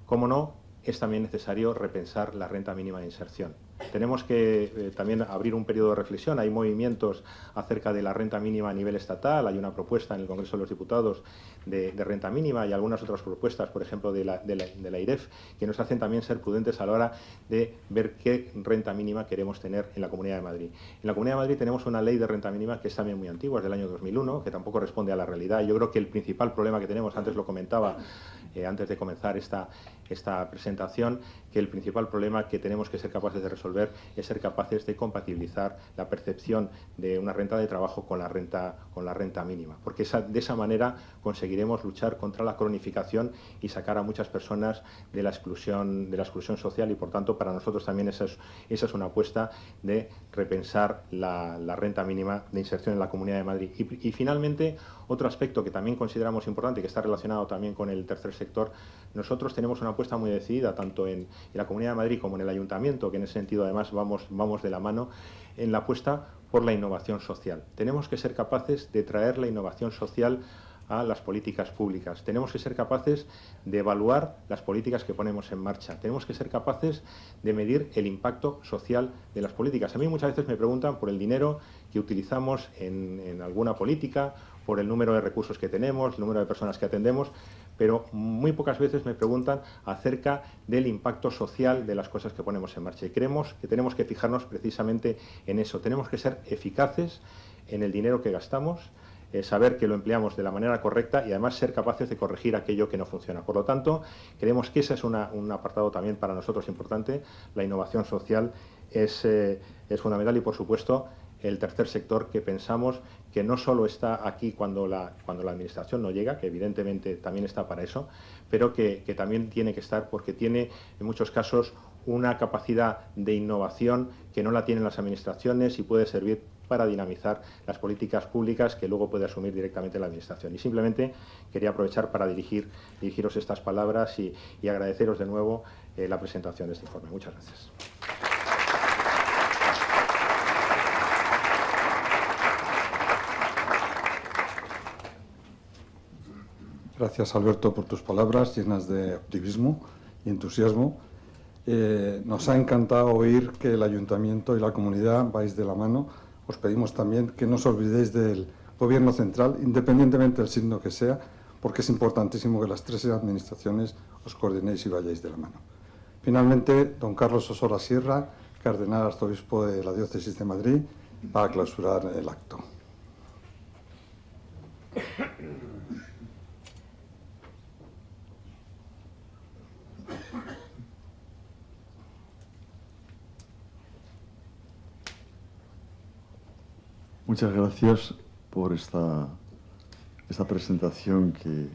Cómo no, es también necesario repensar la renta mínima de inserción. Tenemos que también abrir un periodo de reflexión. Hay movimientos acerca de la renta mínima a nivel estatal, hay una propuesta en el Congreso de los Diputados de renta mínima, y algunas otras propuestas, por ejemplo, de la IREF, que nos hacen también ser prudentes a la hora de ver qué renta mínima queremos tener en la Comunidad de Madrid. En la Comunidad de Madrid tenemos una ley de renta mínima que es también muy antigua, es del año 2001, que tampoco responde a la realidad. Yo creo que el principal problema que tenemos, antes lo comentaba, antes de comenzar esta presentación, que el principal problema que tenemos que ser capaces de resolver es ser capaces de compatibilizar la percepción de una renta de trabajo con la renta mínima, porque de esa manera conseguiremos luchar contra la cronificación y sacar a muchas personas de la exclusión social, y por tanto para nosotros también esa es una apuesta de repensar la renta mínima de inserción en la Comunidad de Madrid. Y finalmente, otro aspecto que también consideramos importante y que está relacionado también con el tercer sector: nosotros tenemos una apuesta muy decidida, tanto en la Comunidad de Madrid como en el Ayuntamiento, que en ese sentido además vamos de la mano, en la apuesta por la innovación social. Tenemos que ser capaces de traer la innovación social a las políticas públicas. Tenemos que ser capaces de evaluar las políticas que ponemos en marcha. Tenemos que ser capaces de medir el impacto social de las políticas. A mí muchas veces me preguntan por el dinero que utilizamos en alguna política, por el número de recursos que tenemos, el número de personas que atendemos, pero muy pocas veces me preguntan acerca del impacto social de las cosas que ponemos en marcha. Y creemos que tenemos que fijarnos precisamente en eso. Tenemos que ser eficaces en el dinero que gastamos, saber que lo empleamos de la manera correcta y además ser capaces de corregir aquello que no funciona. Por lo tanto, creemos que ese es un apartado también para nosotros importante. La innovación social es fundamental y, por supuesto, el tercer sector, que pensamos que no solo está aquí cuando la Administración no llega, que evidentemente también está para eso, pero que también tiene que estar porque tiene en muchos casos una capacidad de innovación que no la tienen las Administraciones y puede servir para dinamizar las políticas públicas que luego puede asumir directamente la Administración. Y simplemente quería aprovechar para dirigiros estas palabras y agradeceros de nuevo la presentación de este informe. Muchas gracias. Gracias, Alberto, por tus palabras llenas de optimismo y entusiasmo. Nos ha encantado oír que el Ayuntamiento y la comunidad vais de la mano. Os pedimos también que no os olvidéis del Gobierno central, independientemente del signo que sea, porque es importantísimo que las tres administraciones os coordinéis y vayáis de la mano. Finalmente, don Carlos Osora Sierra, cardenal arzobispo de la Diócesis de Madrid, va a clausurar el acto. Muchas gracias por esta presentación que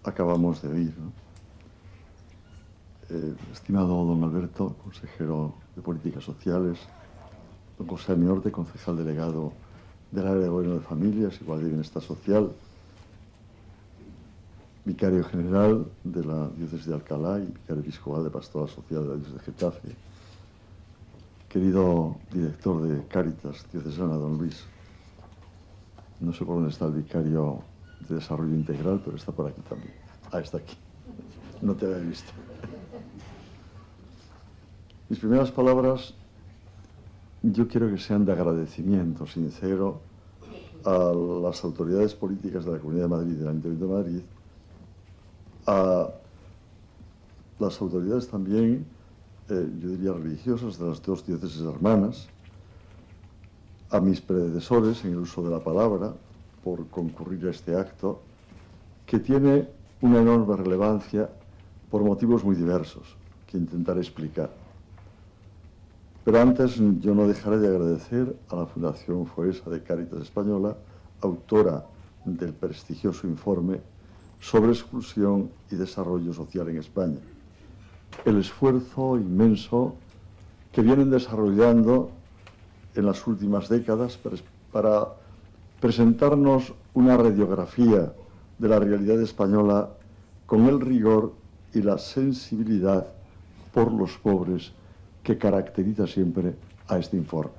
acabamos de oír, ¿no? Estimado don Alberto, consejero de Políticas Sociales, don José Aniorte, concejal delegado del área de Gobierno de Familias, igual de Bienestar Social, vicario general de la Diócesis de Alcalá y vicario episcopal de Pastoral Social de la Diócesis de Getafe, querido director de Cáritas Diocesana, don Luis. No sé por dónde está el vicario de Desarrollo Integral, pero está por aquí también. Ah, está aquí. No te había visto. Mis primeras palabras, yo quiero que sean de agradecimiento sincero a las autoridades políticas de la Comunidad de Madrid y del Ayuntamiento de Madrid, a las autoridades también, yo diría religiosas, de las dos diócesis hermanas, a mis predecesores en el uso de la palabra por concurrir a este acto, que tiene una enorme relevancia por motivos muy diversos, que intentaré explicar. Pero antes yo no dejaré de agradecer a la Fundación Foesa de Cáritas Española, autora del prestigioso informe sobre exclusión y desarrollo social en España, el esfuerzo inmenso que vienen desarrollando en las últimas décadas para presentarnos una radiografía de la realidad española con el rigor y la sensibilidad por los pobres que caracteriza siempre a este informe.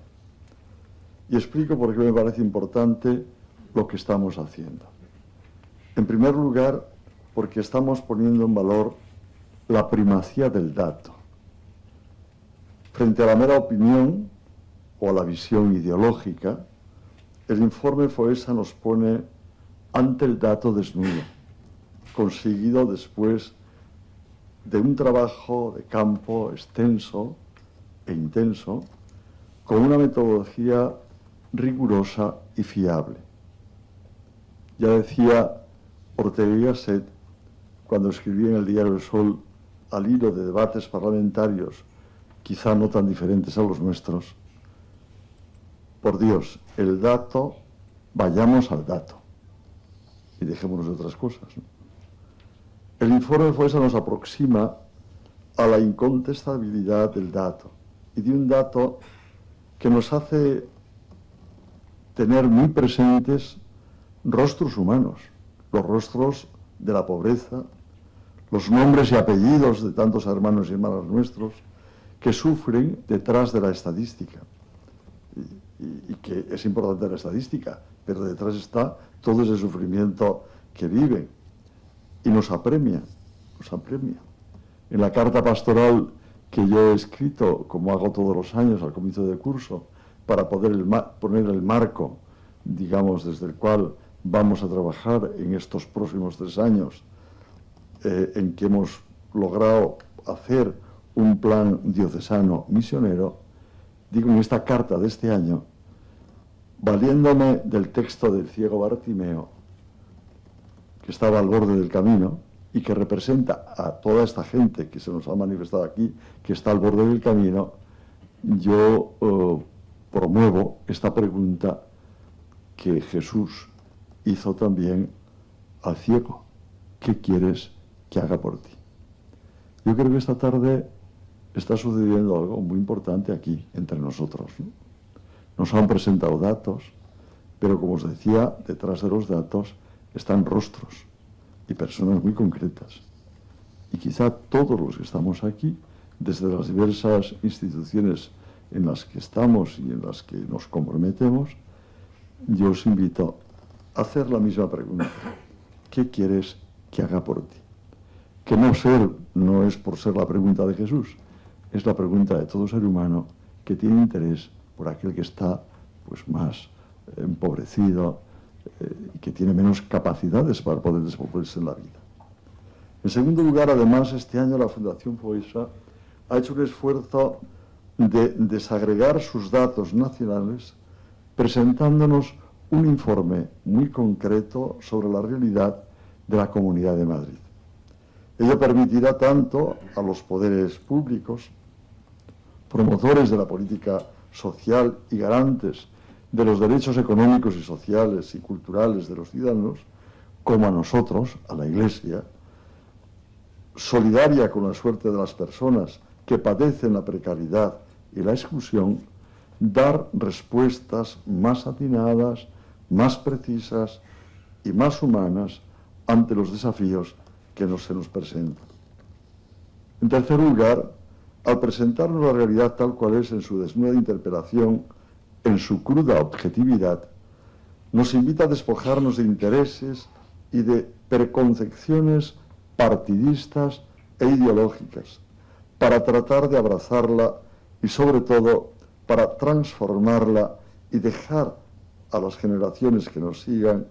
Y explico por qué me parece importante lo que estamos haciendo. En primer lugar, porque estamos poniendo en valor la primacía del dato. Frente a la mera opinión o a la visión ideológica, el informe Foesa nos pone ante el dato desnudo, conseguido después de un trabajo de campo extenso e intenso, con una metodología rigurosa y fiable. Ya decía Ortega y Gasset, cuando escribía en el diario El Sol, al hilo de debates parlamentarios, quizá no tan diferentes a los nuestros: por Dios, el dato, vayamos al dato y dejémonos de otras cosas, ¿no? El informe Foesa nos aproxima a la incontestabilidad del dato, y de un dato que nos hace tener muy presentes rostros humanos, los rostros de la pobreza, los nombres y apellidos de tantos hermanos y hermanas nuestros que sufren detrás de la estadística. Y que es importante la estadística, pero detrás está todo ese sufrimiento que viven. Y nos apremia, nos apremia. En la carta pastoral que yo he escrito, como hago todos los años al comienzo del curso, para poder poner el marco, digamos, desde el cual vamos a trabajar en estos próximos 3 años en que hemos logrado hacer un plan diocesano misionero, digo en esta carta de este año, valiéndome del texto del ciego Bartimeo, que estaba al borde del camino y que representa a toda esta gente que se nos ha manifestado aquí, que está al borde del camino, yo promuevo esta pregunta que Jesús hizo también al ciego: ¿qué quieres que haga por ti? Yo creo que esta tarde está sucediendo algo muy importante aquí, entre nosotros, ¿no? Nos han presentado datos, pero como os decía, detrás de los datos están rostros y personas muy concretas. Y quizá todos los que estamos aquí, desde las diversas instituciones en las que estamos y en las que nos comprometemos, yo os invito a hacer la misma pregunta: ¿qué quieres que haga por ti? Que no es por ser la pregunta de Jesús, es la pregunta de todo ser humano que tiene interés por aquel que está pues más empobrecido y que tiene menos capacidades para poder desenvolverse en la vida. En segundo lugar, además, este año la Fundación FOESA ha hecho un esfuerzo de desagregar sus datos nacionales, presentándonos un informe muy concreto sobre la realidad de la Comunidad de Madrid. Ello permitirá tanto a los poderes públicos, promotores de la política social y garantes de los derechos económicos y sociales y culturales de los ciudadanos, como a nosotros, a la Iglesia, solidaria con la suerte de las personas que padecen la precariedad y la exclusión, dar respuestas más atinadas, más precisas y más humanas ante los desafíos que se nos presentan. En tercer lugar, al presentarnos la realidad tal cual es en su desnuda interpelación, en su cruda objetividad, nos invita a despojarnos de intereses y de preconcepciones partidistas e ideológicas, para tratar de abrazarla y sobre todo para transformarla y dejar a las generaciones que nos sigan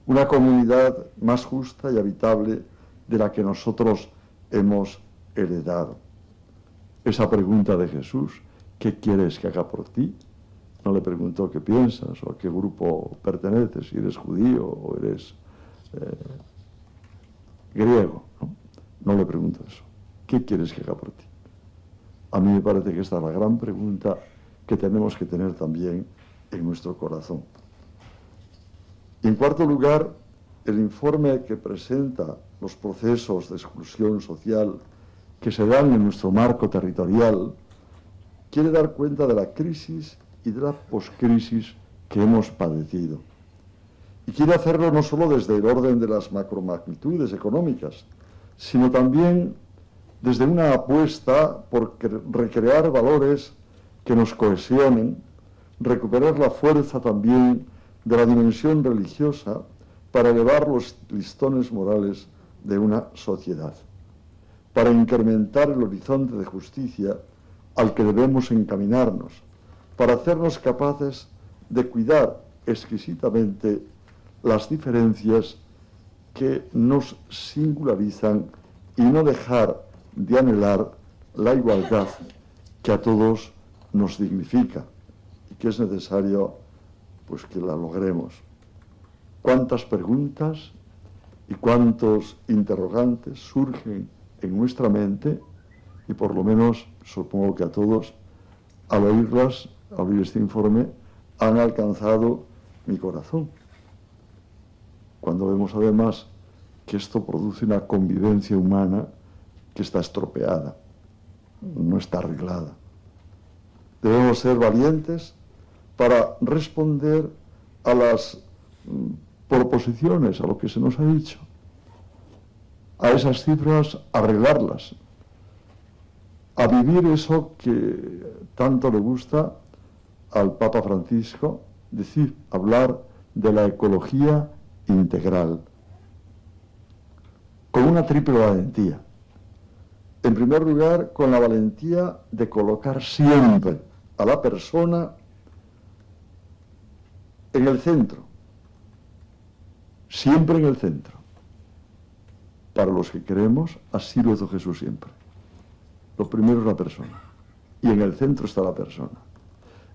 una comunidad más justa y habitable de la que nosotros hemos heredado. Esa pregunta de Jesús: ¿qué quieres que haga por ti? No le preguntó qué piensas o a qué grupo perteneces, si eres judío o eres griego. No le pregunto eso. ¿Qué quieres que haga por ti? A mí me parece que esta es la gran pregunta que tenemos que tener también en nuestro corazón. Y en cuarto lugar, el informe que presenta los procesos de exclusión social que se dan en nuestro marco territorial quiere dar cuenta de la crisis y de la poscrisis que hemos padecido. Y quiere hacerlo no solo desde el orden de las macromagnitudes económicas, sino también desde una apuesta por recrear valores que nos cohesionen, recuperar la fuerza también de la dimensión religiosa para elevar los listones morales de una sociedad, para incrementar el horizonte de justicia al que debemos encaminarnos, para hacernos capaces de cuidar exquisitamente las diferencias que nos singularizan y no dejar de anhelar la igualdad que a todos nos dignifica y que es necesario pues que la logremos. ¿Cuántas preguntas y cuántos interrogantes surgen en nuestra mente? Y por lo menos supongo que a todos, al oírlas, al oír este informe, han alcanzado mi corazón. Cuando vemos además que esto produce una convivencia humana que está estropeada, no está arreglada. Debemos ser valientes para responder a las proposiciones, a lo que se nos ha dicho, a esas cifras, arreglarlas, a vivir eso que tanto le gusta al Papa Francisco, decir, hablar de la ecología integral, con una triple valentía. En primer lugar, con la valentía de colocar siempre a la persona en el centro, siempre en el centro. para los que queremos, así lo hizo Jesús siempre. Lo primero es la persona, y en el centro está la persona.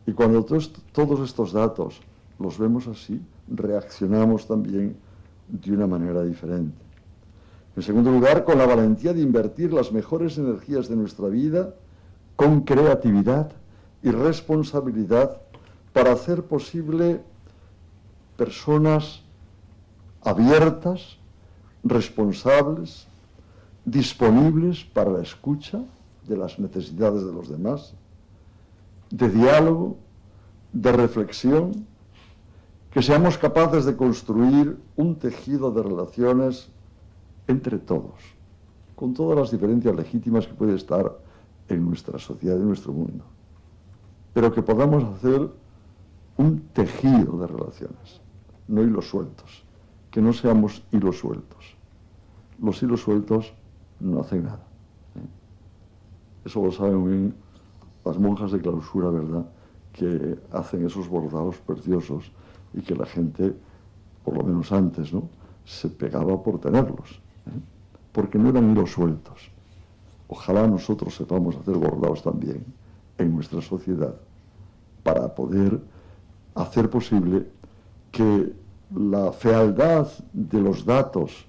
Y cuando todos estos datos los vemos así, reaccionamos también de una manera diferente. En segundo lugar, con la valentía de invertir las mejores energías de nuestra vida con creatividad y responsabilidad para hacer posible personas abiertas, responsables, disponibles para la escucha de las necesidades de los demás, de diálogo, de reflexión, que seamos capaces de construir un tejido de relaciones entre todos, con todas las diferencias legítimas que puede estar en nuestra sociedad y en nuestro mundo, pero que podamos hacer un tejido de relaciones, no hilos sueltos, que no seamos hilos sueltos. Los hilos sueltos no hacen nada. Eso lo saben bien las monjas de clausura, ¿verdad?, que hacen esos bordados preciosos y que la gente, por lo menos antes, ¿no?, se pegaba por tenerlos, porque no eran hilos sueltos. Ojalá nosotros sepamos hacer bordados también en nuestra sociedad para poder hacer posible que la fealdad de los datos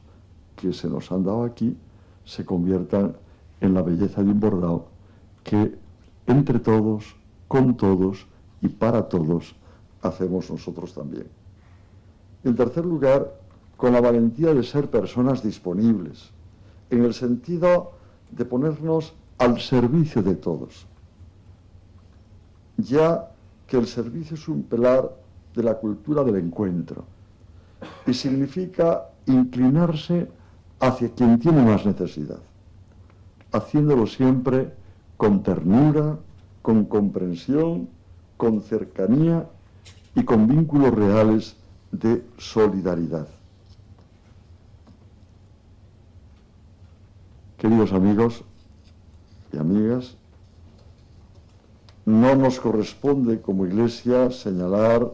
que se nos han dado aquí se conviertan en la belleza de un bordado que entre todos, con todos y para todos hacemos nosotros también. En tercer lugar, con la valentía de ser personas disponibles, en el sentido de ponernos al servicio de todos, ya que el servicio es un pilar de la cultura del encuentro y significa inclinarse hacia quien tiene más necesidad, haciéndolo siempre con ternura, con comprensión, con cercanía y con vínculos reales de solidaridad. Queridos amigos y amigas, no nos corresponde como Iglesia señalar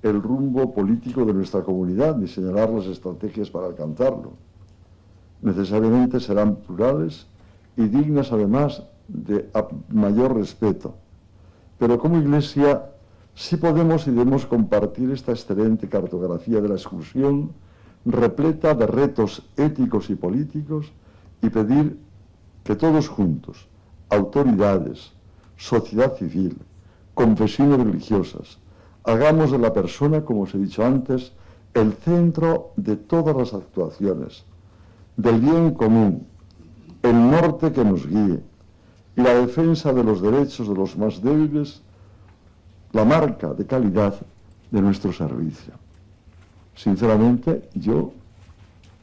el rumbo político de nuestra comunidad, ni señalar las estrategias para alcanzarlo. Necesariamente serán plurales y dignas además de mayor respeto. Pero como Iglesia sí podemos y debemos compartir esta excelente cartografía de la exclusión, repleta de retos éticos y políticos, y pedir que todos juntos, autoridades, sociedad civil, confesiones religiosas, hagamos de la persona, como os he dicho antes, el centro de todas las actuaciones, del bien común, el norte que nos guíe y la defensa de los derechos de los más débiles, la marca de calidad de nuestro servicio. Sinceramente, yo,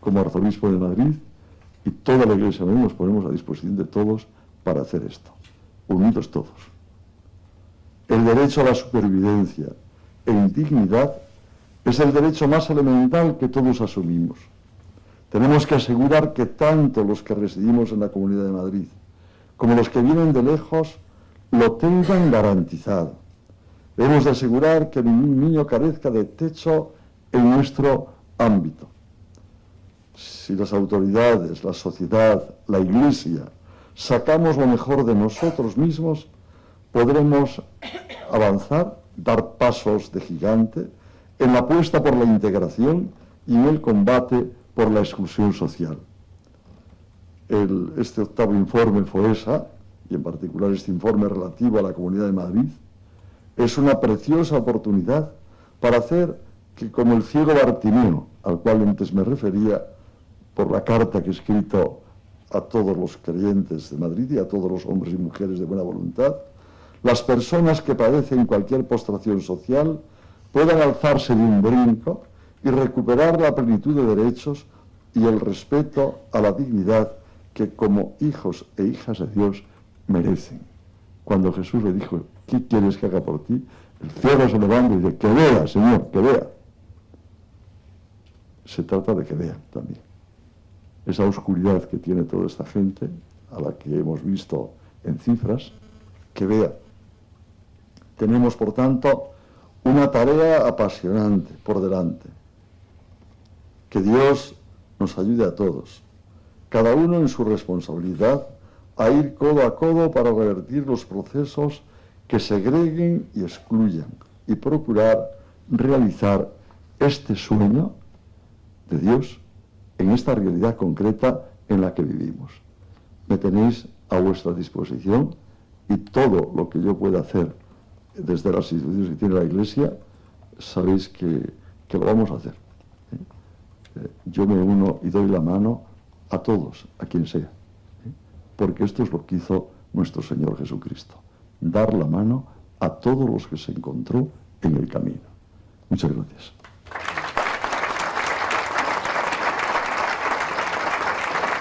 como arzobispo de Madrid, y toda la Iglesia nos ponemos a disposición de todos para hacer esto, unidos todos. El derecho a la supervivencia en dignidad es el derecho más elemental que todos asumimos. Tenemos que asegurar que tanto los que residimos en la Comunidad de Madrid como los que vienen de lejos lo tengan garantizado. Debemos de asegurar que ningún niño carezca de techo en nuestro ámbito. Si las autoridades, la sociedad, la Iglesia, sacamos lo mejor de nosotros mismos, podremos avanzar, dar pasos de gigante en la apuesta por la integración y en el combate por la exclusión social. Este octavo informe FOESA, y en particular este informe relativo a la Comunidad de Madrid, es una preciosa oportunidad para hacer que, como el ciego Bartimeo, al cual antes me refería, por la carta que he escrito a todos los creyentes de Madrid y a todos los hombres y mujeres de buena voluntad, las personas que padecen cualquier postración social puedan alzarse de un brinco y recuperar la plenitud de derechos y el respeto a la dignidad que como hijos e hijas de Dios merecen. Cuando Jesús le dijo, ¿qué quieres que haga por ti?, el ciego se levanta y dice, que vea, Señor, que vea. Se trata de que vean también. Esa oscuridad que tiene toda esta gente, a la que hemos visto en cifras, que vea. Tenemos, por tanto, una tarea apasionante por delante. Que Dios nos ayude a todos cada uno en su responsabilidad, a ir codo a codo para revertir los procesos que segreguen y excluyan y procurar realizar este sueño de Dios en esta realidad concreta en la que vivimos. Me tenéis a vuestra disposición y todo lo que yo pueda hacer desde las instituciones que tiene la Iglesia, sabéis que lo vamos a hacer. Yo me uno y doy la mano a todos, a quien sea, porque esto es lo que hizo nuestro Señor Jesucristo, dar la mano a todos los que se encontró en el camino. Muchas gracias.